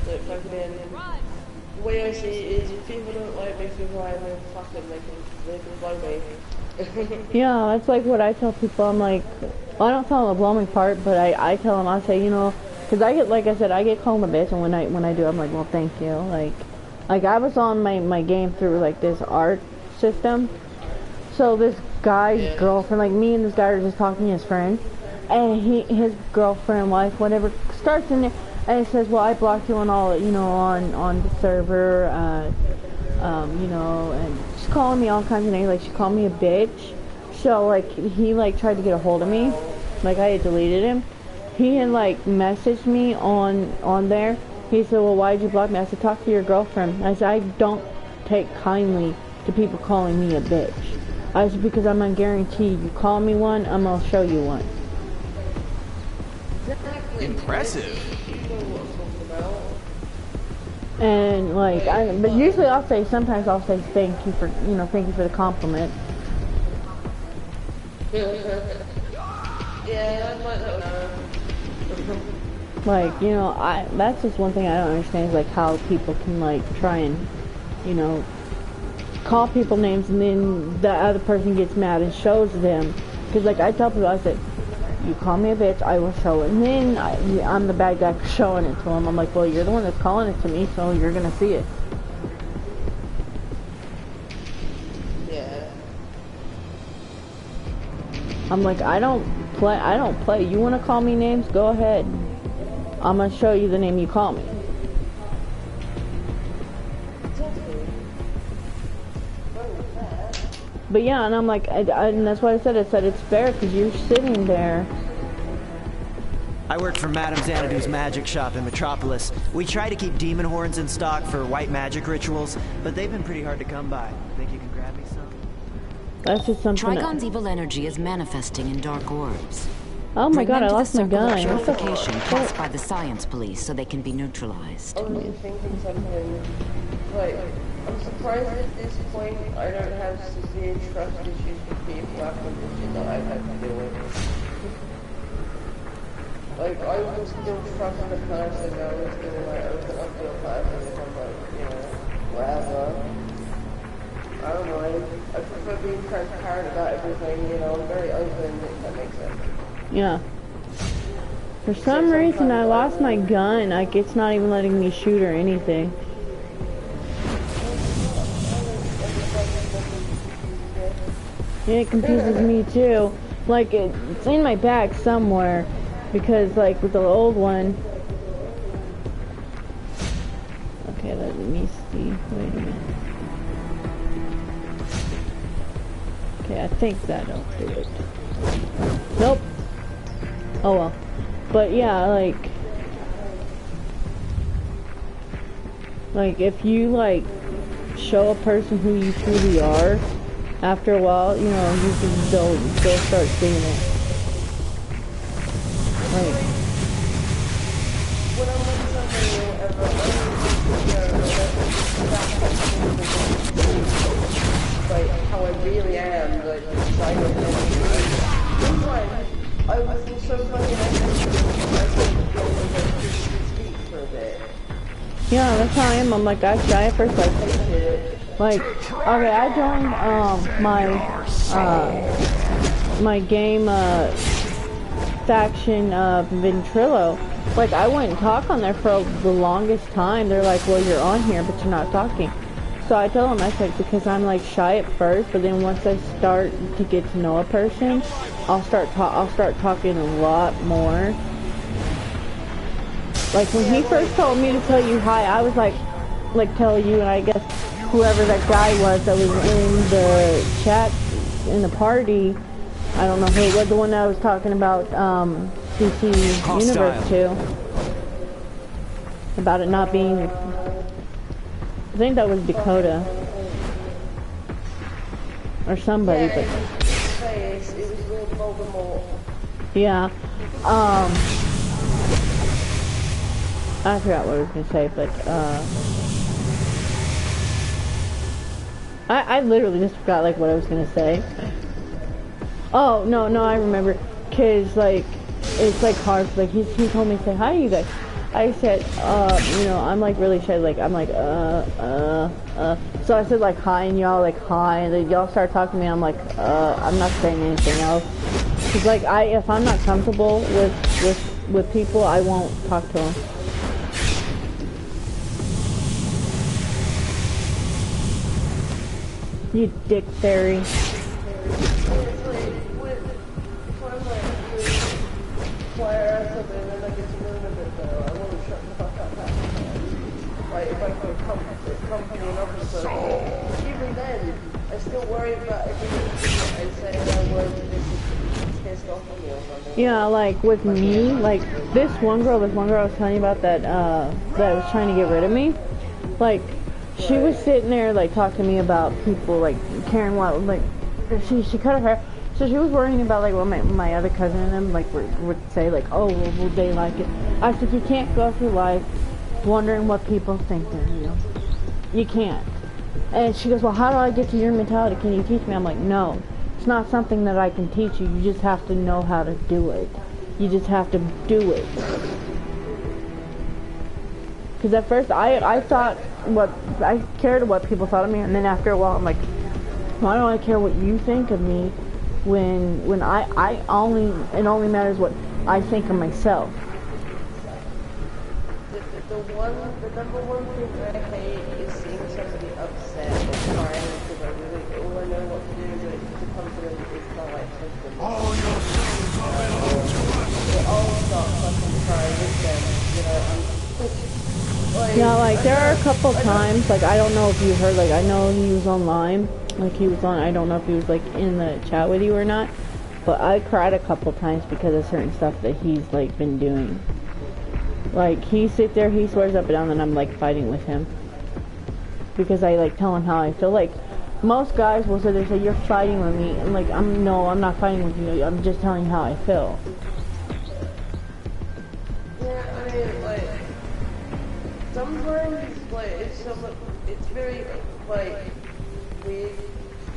B: look, fucking The way I see it is, if people don't like me for who I am, then fuck them, they can blow me.
A: Yeah, that's like what I tell people. I'm like, well, I don't tell them the blow me part, but I tell them, I say, you know, because I get, like I said, I get called a bitch, and when I do, I'm like, well, thank you. Like I was on my game through like this art system, so this guy's girlfriend, like me and this guy are just talking to his friend, and his girlfriend, wife, whatever, starts in there, and it says, well, I blocked you on all, you know, on the server, you know, and she's calling me all kinds of names, like she called me a bitch. So like he like tried to get a hold of me, like I had deleted him. He had like messaged me on there. He said, well, why'd you block me? I said, talk to your girlfriend. I said, I don't take kindly to people calling me a bitch. I said, because I'm gonna guarantee you call me one, I'm gonna show you one.
L: Impressive.
A: And like, but usually I'll say, sometimes I'll say thank you for, you know, thank you for the compliment.
B: Yeah, I might not know.
A: Like, you know, that's just one thing I don't understand is like how people can like try and, you know, call people names and then the other person gets mad and shows them. Because like I tell people, I said, you call me a bitch, I will show it. And then I'm the bad guy for showing it to them. I'm like, well, you're the one that's calling it to me, so you're gonna see it.
B: Yeah.
A: I'm like, I don't play. You wanna call me names? Go ahead. I'm gonna show you the name you call me. But yeah, and I'm like, and that's why I said it's fair because you're sitting there.
D: I work for Madame Xanadu's magic shop in Metropolis. We try to keep demon horns in stock for white magic rituals, but they've been pretty hard to come by. Think you can grab me some?
A: That's just something.
F: Trigon's evil energy is manifesting in dark orbs.
A: Oh my god, I lost my gun.
F: Purification passed by the science police so they can be neutralized.
B: I was just thinking something, like, I'm surprised at this point I don't have severe trust issues with people after the shit that I've had to deal with. Like, I would still trust the person, I would still, like, open up to a person if I'm like, you know, whatever. I don't know, I prefer being transparent about everything, you know, I'm very open, if that makes sense.
A: Yeah. For some reason I lost my gun, like it's not even letting me shoot or anything. Yeah, it confuses me too. Like it's in my bag somewhere because like with the old one. Okay, let me see. Wait a minute. Okay, I think that'll do it. Nope. Oh well. But yeah, like if you like show a person who you truly are, after a while, you know, they'll start seeing it. Like
B: how I really am, like silent and I was so funny for a bit.
A: yeah, that's how I am. I'm like, I shy at first, like, okay, I joined, my game, faction of Ventrilo. Like, I wouldn't talk on there for the longest time. They're like, well, you're on here, but you're not talking. So I tell them, I said, because I'm like shy at first, but then once I start to get to know a person, I'll start talking a lot more. Like when he first told me to tell you hi, I was like tell you, and I guess whoever that guy was that was in the chat in the party, I don't know who it was, the one that I was talking about DC Universe to, about it not being. I think that was Dakota or somebody,
B: yeah,
A: but
B: it was with Voldemort.
A: Yeah. I forgot what I was gonna say, but I literally just forgot like what I was gonna say. Oh no, I remember, cause like it's like hard. Like he told me to say hi to you guys. I said, you know, I'm like really shy, like, I'm like, So I said like hi, and y'all like hi, and then y'all start talking to me, I'm like, I'm not saying anything else. Cause like, if I'm not comfortable with people, I won't talk to them. You dick fairy.
B: Even then, I still worry about everything I say and I worry that this is pissed off on me or something.
A: Yeah, like with me, like this one girl I was telling you about that that was trying to get rid of me, like she was sitting there like talking to me about people like caring what, like she cut her hair, so she was worrying about like what my other cousin and them like would say, like, oh, well, will they like it? I said, you can't go through life wondering what people think of you. You can't. And she goes, well, how do I get to your mentality? Can you teach me? I'm like, no, it's not something that I can teach you. You just have to know how to do it. You just have to do it. Because at first I thought I cared what people thought of me, and then after a while I'm like, why do I care what you think of me when it only matters what I think of myself.
B: The number one thing that I hate is seeing somebody upset or crying because I really all I know what to do is to come to them is not like something.
M: All your sons are belong to us.
B: They all start fucking crying with them, you know.
A: Yeah, like there are a couple times, like I don't know if you heard, like I know he was online, like he was on, I don't know if he was like in the chat with you or not, but I cried a couple times because of certain stuff that he's like been doing. Like he sit there, he swears up and down, and I'm like fighting with him because I like tell him how I feel. Like most guys will sit there and say, you're fighting with me, and like I'm not fighting with you, I'm just telling you how I feel.
B: Yeah, I mean, like sometimes like it's very like weird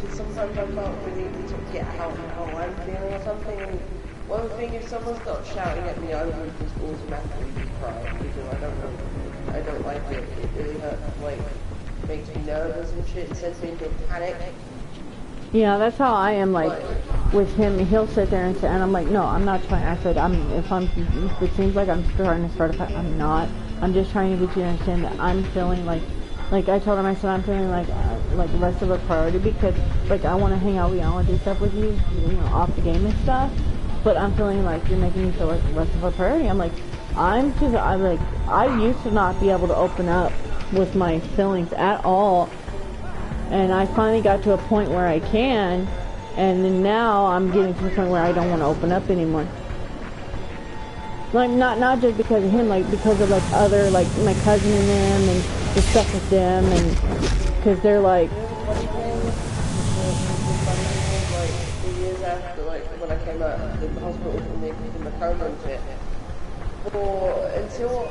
B: because sometimes I can't really get how I'm feeling or something. And one thing, if someone starts shouting at me, I would just automatically cry because I don't like it. It really hurts, like makes me nervous and shit. It sends me into a panic.
A: Yeah, that's how I am. Like with him, he'll sit there and say, and I'm like, no, I'm not trying. I said, if it seems like I'm trying to start a fight, I'm not. I'm just trying to get you to understand that I'm feeling like I told him, I said I'm feeling like less of a priority because like I want to hang out with you, I want to do stuff with you, you know, off the game and stuff. But I'm feeling like you're making me feel like less of a priority. I'm like, I used to not be able to open up with my feelings at all. And I finally got to a point where I can. And then now I'm getting to the point where I don't want to open up anymore. Like, not just because of him, like, because of, like, other, like, my cousin and them and the stuff with them. And because they're, like...
B: When I came out of the hospital from the coma and shit. Until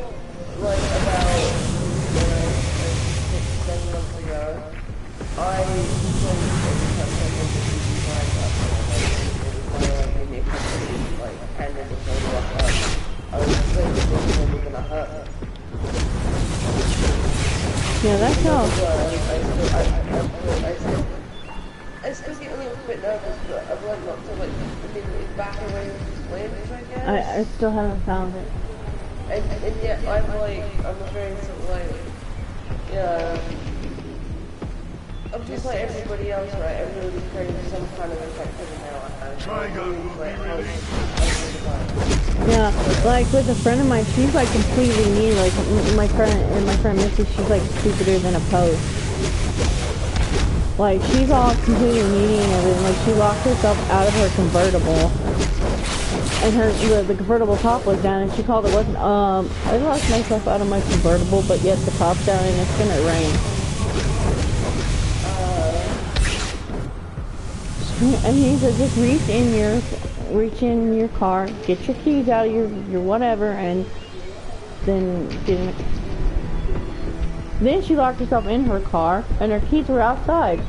B: like about 6-7 months ago, I
A: yeah, that's how.
B: I still get a little bit nervous, but I've learned not to like immediately back away from flames, I guess.
A: I still haven't found it.
B: And yet I'm a very sort of like, yeah, I'm just like everybody else, right? Everybody's creating some kind of effect in their life.
A: Yeah, like with a friend of mine, she's like completely mean. Like my friend Missy, she's like stupider than a post. Like, she's all completely needy and everything. Like, she locked herself out of her convertible. And the convertible top was down, and she called it wasn't, I locked myself out of my convertible, but yet the top's down and it's gonna rain. And he said, just reach in your car, get your keys out of your whatever, and then get in the car. Then she locked herself in her car, and her keys were outside.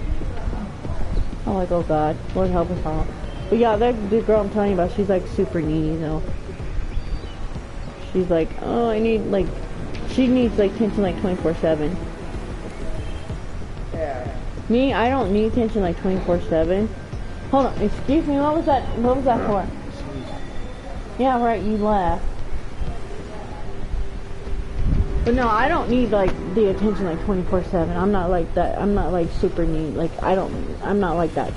A: I'm like, oh God, Lord help us all. But yeah, the girl I'm telling you about, she's like super needy though. she's like, oh, I need like, she needs like attention like 24/7.
B: Yeah.
A: Me, I don't need attention like 24/7. Hold on, excuse me, what was that? What was that for? Yeah, right, you laughed. But no, I don't need like the attention like 24/7. I'm not like that. I'm not like super neat. Like I'm not like that.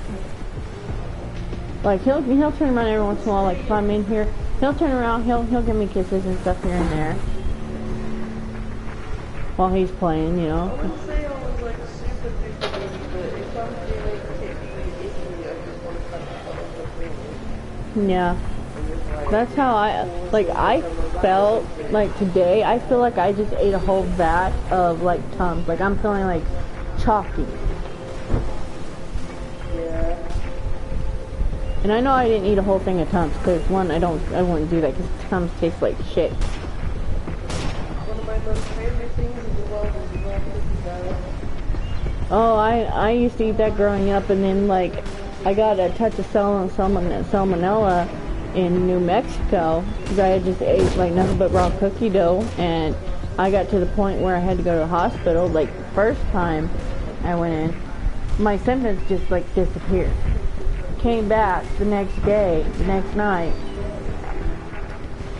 A: Like he'll turn around every once in a while. Like if I'm in here, he'll turn around. He'll give me kisses and stuff here and there while he's playing. You know.
B: I wouldn't say I was like super duper needy, but if I'm feeling particularly icky, I just want to touch something.
A: Yeah. That's how I felt like today. I feel like I just ate a whole vat of like Tums. Like I'm feeling like chalky.
B: Yeah.
A: And I know I didn't eat a whole thing of Tums because one, I wouldn't do that because Tums taste like shit.
B: One of my most favorite things in the world is raw cookie dough.
A: Oh, I used to eat that growing up, and then like I got a touch of salmonella in New Mexico because I had just ate like nothing but raw cookie dough, and I got to the point where I had to go to the hospital. Like first time I went in, my symptoms just like disappeared. Came back the next day, the next night,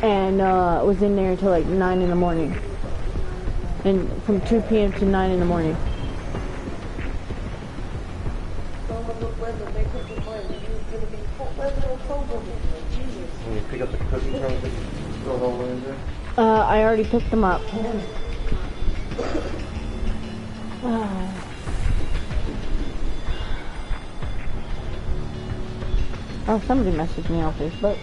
A: and was in there until like 9 in the morning, and from 2 p.m. to 9 in the morning.
K: When you pick up the cookie crumbs, you throw it all in there?
A: I already picked them up. Oh, somebody messaged me on Facebook.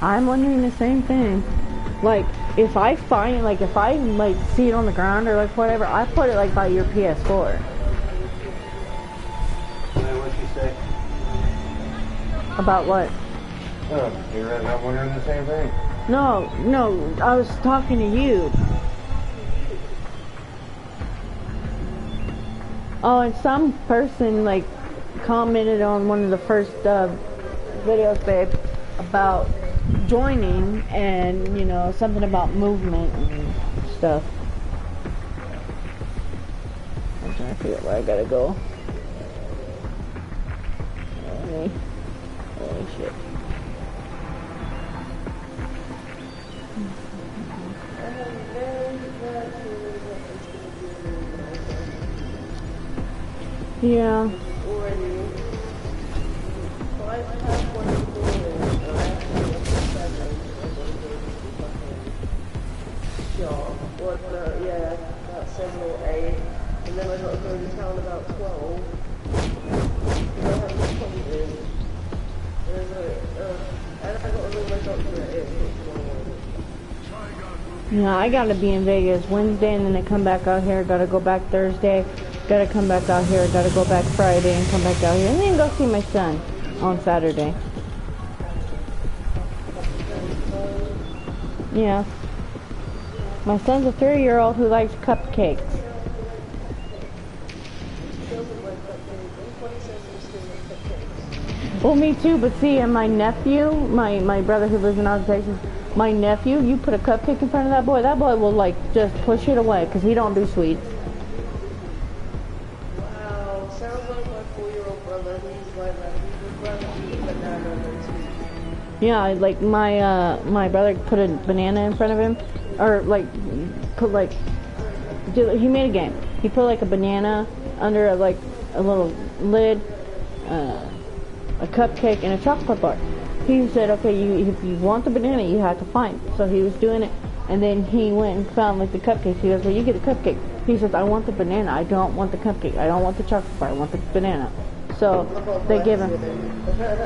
A: I'm wondering the same thing. Like, if I find, like, if I, like, see it on the ground or, like, whatever, I put it, like, by your PS4.
K: What'd you say?
A: About what?
K: Oh, you're not wondering the same thing?
A: No, I was talking to you. Oh, and some person, like, commented on one of the first videos, babe, about joining and, you know, something about movement and stuff. I'm trying to figure out where I gotta go. Holy shit. Yeah.
B: Yeah, about 7 or 8, and then I got to go to town about 12. And I have an appointment. And I got to ring my doctor at 8 tomorrow.
A: Yeah, I gotta be in Vegas Wednesday and then I come back out here. Gotta go back Thursday. Gotta come back out here. Gotta go back Friday and come back out here. And then go see my son on Saturday. Yeah. My son's a 3-year-old who likes cupcakes. Well, me too, but see, and my nephew, my brother who lives in other places, my nephew, you put a cupcake in front of that boy will like just push it away because he don't do sweets.
B: Wow, sounds like my 4-year-old brother. He's like that. He would rather eat a banana than sweets.
A: Yeah, like my brother put a banana in front of him, or like put like, he made a game. He put like a banana under a little lid, a cupcake, and a chocolate bar. He said, okay, if you want the banana, you have to find it. So he was doing it, and then he went and found like the cupcakes. He goes, well, you get a cupcake. He says, I want the banana. I don't want the cupcake. I don't want the chocolate bar. I want the banana. So they give him.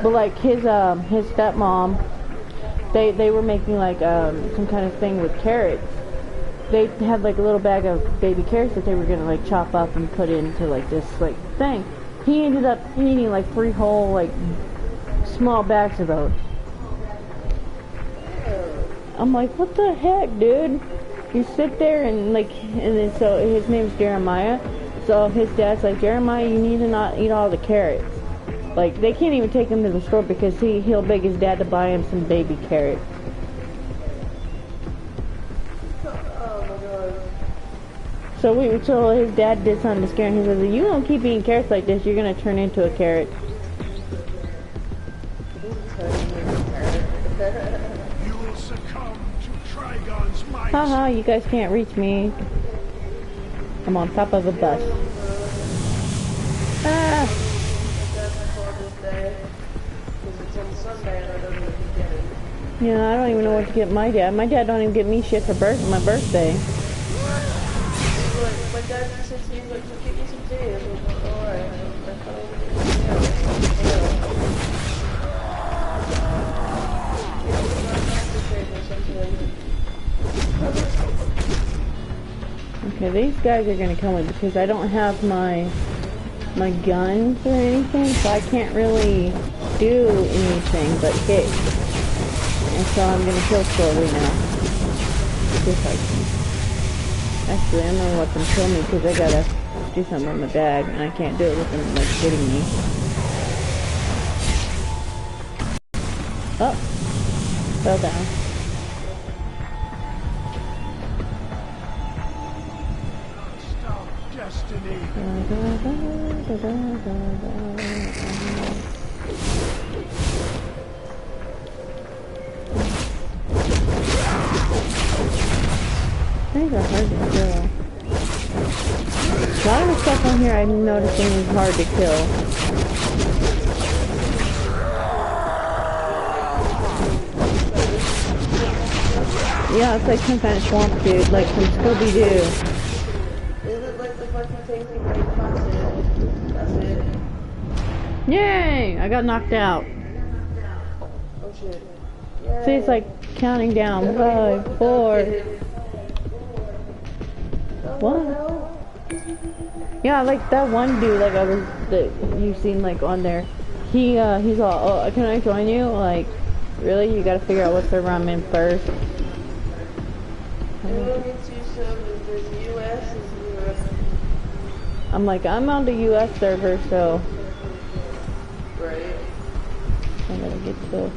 A: But like his stepmom, they were making like some kind of thing with carrots. They had like a little bag of baby carrots that they were gonna like chop up and put into like this like thing. He ended up eating like 3 whole like small bags of those. I'm like, what the heck, dude? You sit there and like, and then so his name's Jeremiah. So his dad's like, Jeremiah, you need to not eat all the carrots. Like, they can't even take him to the store because he'll beg his dad to buy him some baby carrots. So his dad did something to scare him. He says, if you don't keep eating carrots like this, you're gonna turn into a carrot.
M: You will succumb to Trigon's might.
A: Haha, you guys can't reach me. I'm on top of a bus. Ah! Yeah, I don't even know what to get my dad. My dad don't even get me shit for my birthday.
B: My dad said to me, like, get me some days. I was like, alright.
A: Okay, these guys are gonna kill me because I don't have my guns or anything, so I can't really do anything but hit. And so I'm gonna kill slowly now. If I can. Actually, I'm gonna let them kill me because I gotta do something with my bag, and I can't do it with them like hitting me. Oh, fell down.
M: Destiny.
A: These are hard to kill. A lot of the stuff on here I'm noticing is hard to kill. Yeah, it's like some kind of swamp dude, like from Scooby-Doo.
B: They look like the fucking things you play classic. That's it.
A: Yay! I got knocked out.
B: Oh shit. Yay.
A: See, it's like counting down. 5, 4. What? Yeah, like that one dude, like that you've seen like on there. He's all, oh, can I join you? Like, really? You gotta figure out what server I'm in first.
B: There's only 2 servers. There's US and Europe.
A: I'm like, I'm on the US server, so.
B: Right.
A: I gotta get to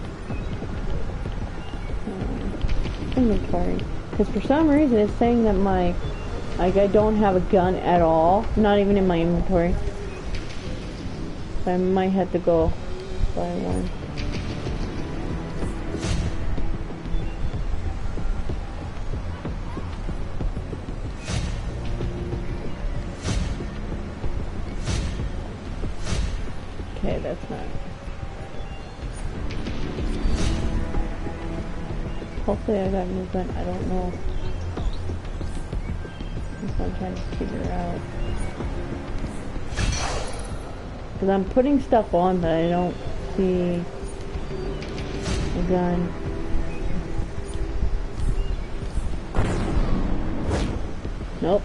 A: inventory. Because for some reason it's saying that like I don't have a gun at all, not even in my inventory. So I might have to go buy one. Okay, that's not. Hopefully I got a new gun, I don't know. That's what I'm trying to figure out. Because I'm putting stuff on, but I don't see a gun. Nope.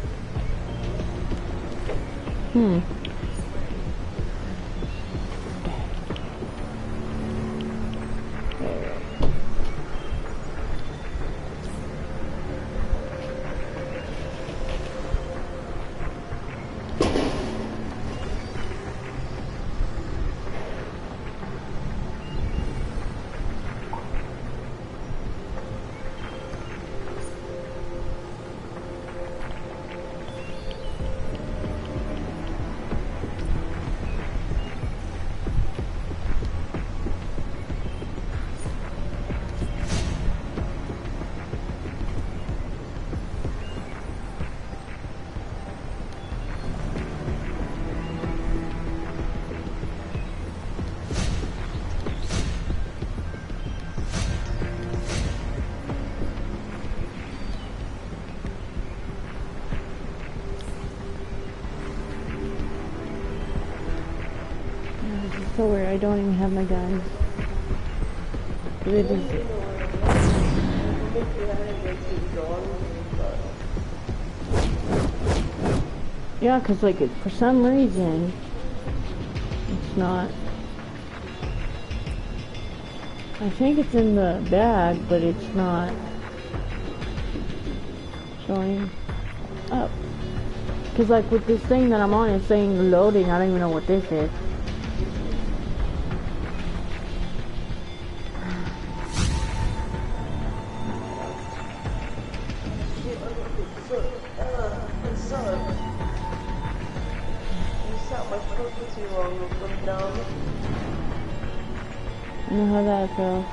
A: So weird, I don't even have my guns. It is. Yeah, cause like for some reason it's not. I think it's in the bag, but it's not showing up. Cause like with this thing that I'm on, it's saying loading. I don't even know what this is. I know how that feels.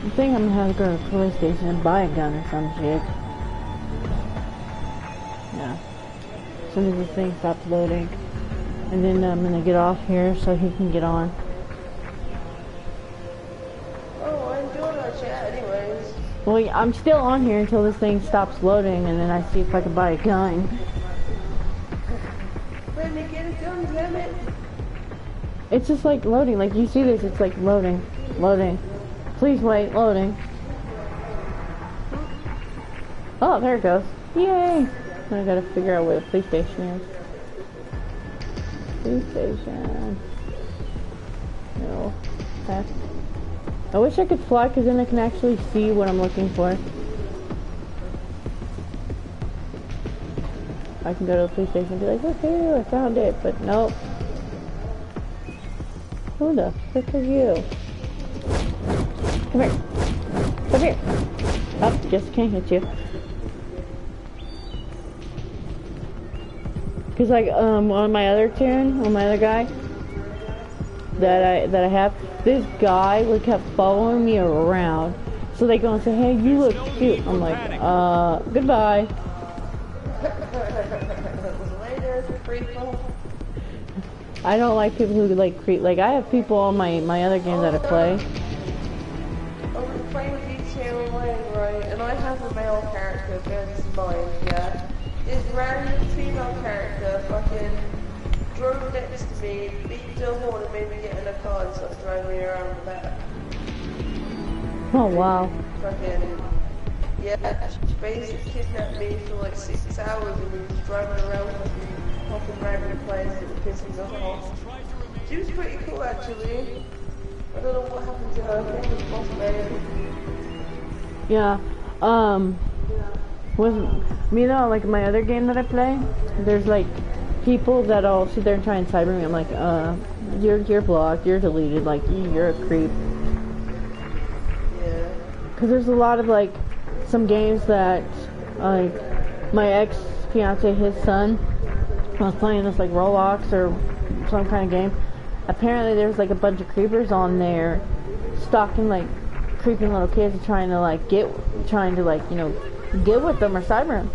A: I think I'm gonna have to go to the police station and buy a gun or some shit. Yeah. As soon as this thing stops loading. And then I'm gonna get off here so he can get on.
B: Oh, I'm doing our chat anyways.
A: Well, yeah, I'm still on here until this thing stops loading and then I see if I can buy a gun.
B: Let me get a gun, damn it.
A: It's just like loading, like you see this, it's like loading, loading. Please wait, loading. Oh, there it goes. Yay! Now I gotta figure out where the police station is. Police station. No. Okay. I wish I could fly because then I can actually see what I'm looking for. I can go to the police station and be like, okay, I found it, but nope. Who the frick are you? Come here. Come here. Oh, just can't hit you. Cause like on my other tune, on my other guy that I have, this guy would kept following me around. So they go and say, hey, you look cute. I'm like, goodbye. I don't like people who like creep. Like I have people on my other games that I play.
B: I'm playing GTA Online, right? And I have a male character, bear this in mind, yeah? This random female character fucking drove next to me, beat the horn and made me get in a car and started driving me around the back.
A: Oh wow.
B: Fucking, yeah, she basically kidnapped me for like 6 hours and we was driving around fucking random places that were pissing me off. She was pretty cool actually. I don't know what happened to her. I think it was boss baby.
A: Yeah. With me though, like my other game that I play, there's like people that'll sit there and try and cyber me. I'm like, you're blocked, you're deleted, like you're a creep.
B: Yeah.
A: Cause there's a lot of like some games that like my ex-fiance, his son, was playing this like Roblox or some kind of game. Apparently there's like a bunch of creepers on there stalking like creeping little kids and trying to like get with them or cyber them.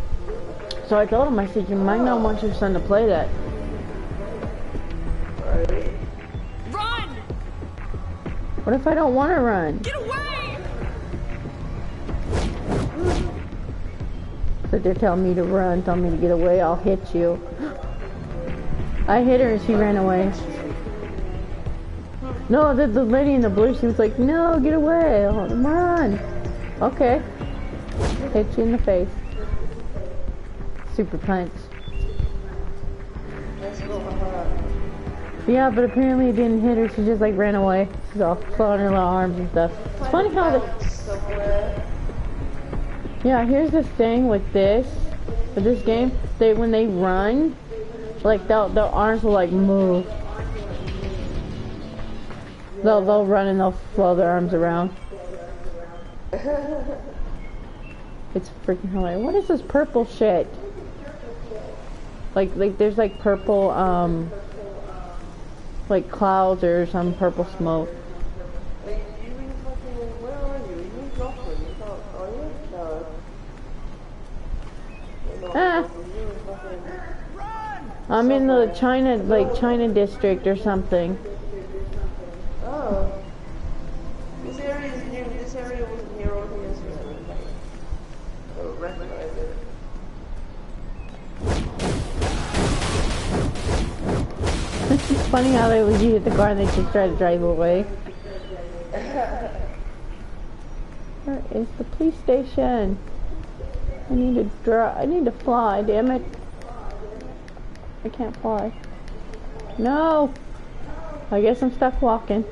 A: So I told him, I said, you might not want your son to play that.
C: Run!
A: What if I don't want to run?
C: Get away!
A: So they're telling me to run, telling me to get away, I'll hit you. I hit her and she ran away. No, the lady in the blue, she was like, no, get away, run. Okay. Hit you in the face. Super punch. Yeah, but apparently it didn't hit her, she just like ran away. She's all flowing her little arms and stuff. It's funny how the... Yeah, here's this thing with this game, when they run, like their arms will like move. They'll run and they'll flow their arms around. It's freaking hilarious. What is this purple shit? Like there's like purple like clouds or some purple smoke.
B: Where are you? Are you in Joplin? Are you? No.
A: Ah. I'm in the China district or something.
B: Oh. This area is new. This area wasn't here all years ago. I don't recognize it.
A: It's funny how they would hit the car and they just try to drive away. Where is the police station? I need to fly, damn it. I can't fly. No! I guess I'm stuck walking.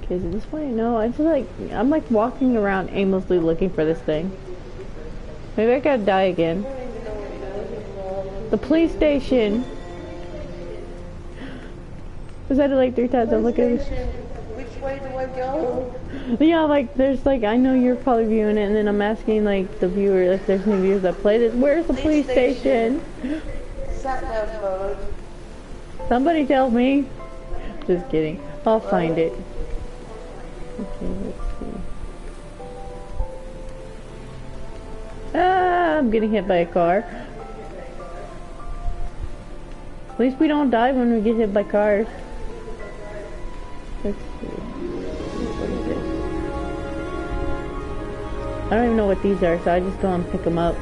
A: Okay, is it this way? No, I just like, I'm like walking around aimlessly looking for this thing. Maybe I gotta die again. The police station. Was that like 3 times? I'm looking.
B: Which way do I go?
A: Yeah, like there's like, I know you're probably viewing it, and then I'm asking like the viewer if there's any viewers that play this. Where's the police station?
B: Sat nav mode.
A: Somebody tell me. Just kidding. I'll find it. Okay, let's see. Ah, I'm getting hit by a car. At least we don't die when we get hit by cars. Let's see. What is this? I don't even know what these are, so I just go and pick them up.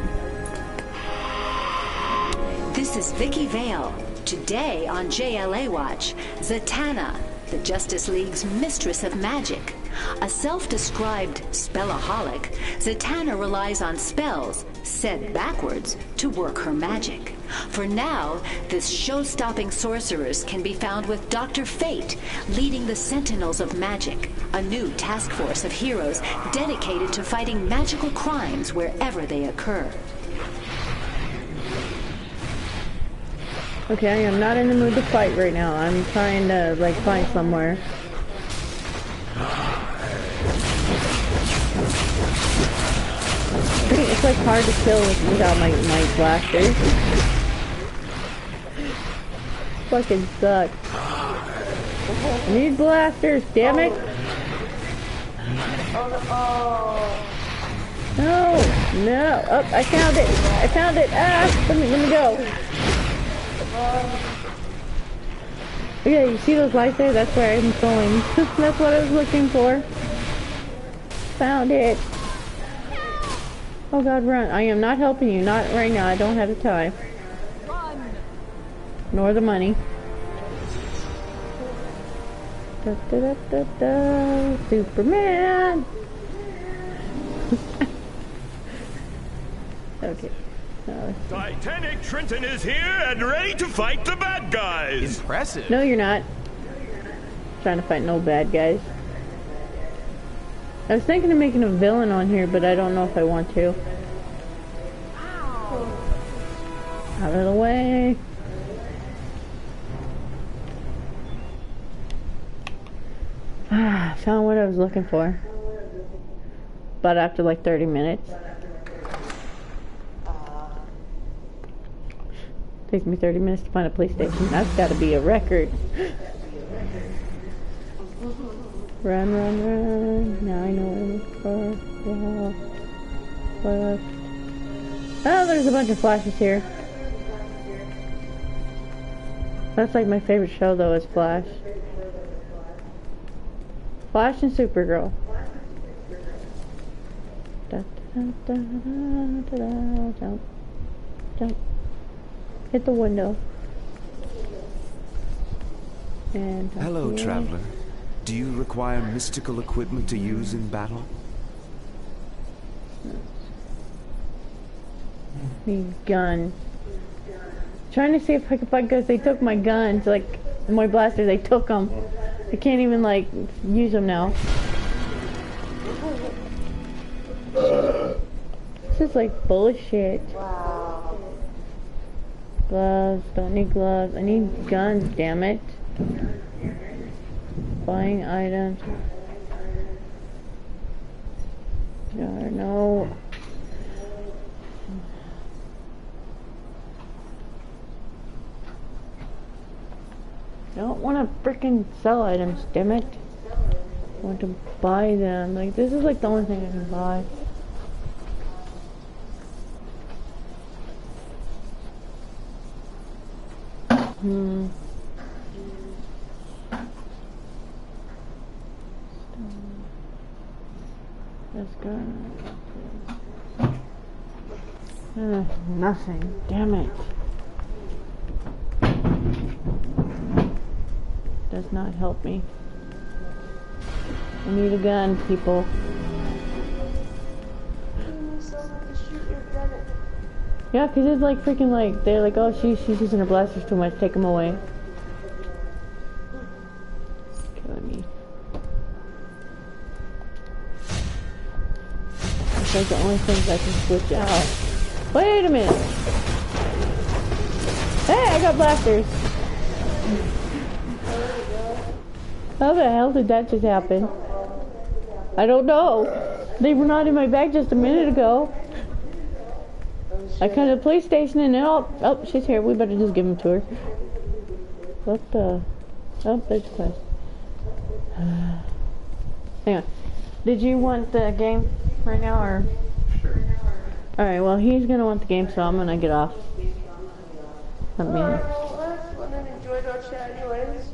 J: This is Vicki Vale. Today on JLA Watch, Zatanna, the Justice League's mistress of magic. A self-described spellaholic, Zatanna relies on spells, said backwards, to work her magic. For now, this show-stopping sorceress can be found with Dr. Fate, leading the Sentinels of Magic, a new task force of heroes dedicated to fighting magical crimes wherever they occur.
A: Okay, I am not in the mood to fight right now. I'm trying to, like, find somewhere. It's, like, hard to kill without my blasters. Fucking sucks. I need blasters, damn it! No! No! Oh, I found it! I found it! Ah! Let me go! Yeah, you see those lights there? That's where I'm going. That's what I was looking for. Found it. Oh god, run. I am not helping you. Not right now. I don't have the time. Nor the money. Da, da, da, da, da. Superman! Okay.
M: Titanic Trenton is here and ready to fight the bad guys.
E: Impressive.
A: No, you're not. Trying to fight no bad guys. I was thinking of making a villain on here, but I don't know if I want to. Out of the way. Ah, found what I was looking for. But after like 30 minutes. Takes me 30 minutes to find a police station. That's gotta be a record. Run, run, run. Now I know what I'm looking for. Left. Oh, there's a bunch of flashes here. That's like my favorite show though, is Flash. Flash and Supergirl. Da, da, da, da, da, da, jump. Jump. Hit the window. And
N: hello, traveler. Do you require mystical equipment to use in battle?
A: These guns. Trying to see if I can find guns. They took my guns, like my blasters. They took them. I can't even like use them now. This is like bullshit.
B: Wow.
A: Gloves. Don't need gloves. I need guns. Damn it. Buying items. No. I don't want to freaking sell items, damn it. I want to buy them. Like, this is like the only thing I can buy. Let's go. Nothing. Damn it. Does not help me. I need a gun, people. Yeah, because it's like freaking like, they're like, oh, she's using her blasters too much, take them away. Killing me. It's like the only things I can switch out. Wait a minute. Hey, I got blasters. How the hell did that just happen? I don't know. They were not in my bag just a minute ago. I kind of PlayStation and oh, she's here. We better just give them to her. What the? Oh, there's a quest. Hang on. Did you want the game right now, or?
K: Sure.
A: Alright, well, he's gonna want the game, so I'm gonna get off. Let me.
B: Alright, well, that's enjoyed our chat anyways.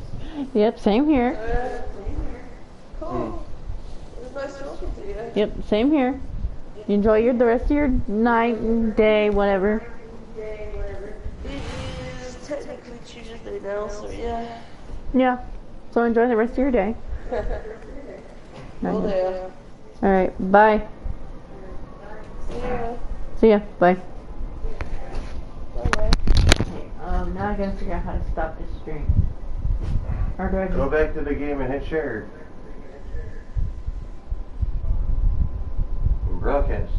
A: Yep, same here.
B: Cool. It was nice talking to you.
A: Yep, same here. You enjoy the rest of your night, day, whatever.
B: It is technically Tuesday now, so yeah.
A: Yeah, so enjoy the rest of your day.
B: Well, there.
A: Alright, bye.
B: See ya.
A: See ya, bye.
B: Bye-bye.
A: Now I gotta figure out how to stop this stream. Or do I
K: Go back to the game and hit share. Broadcast.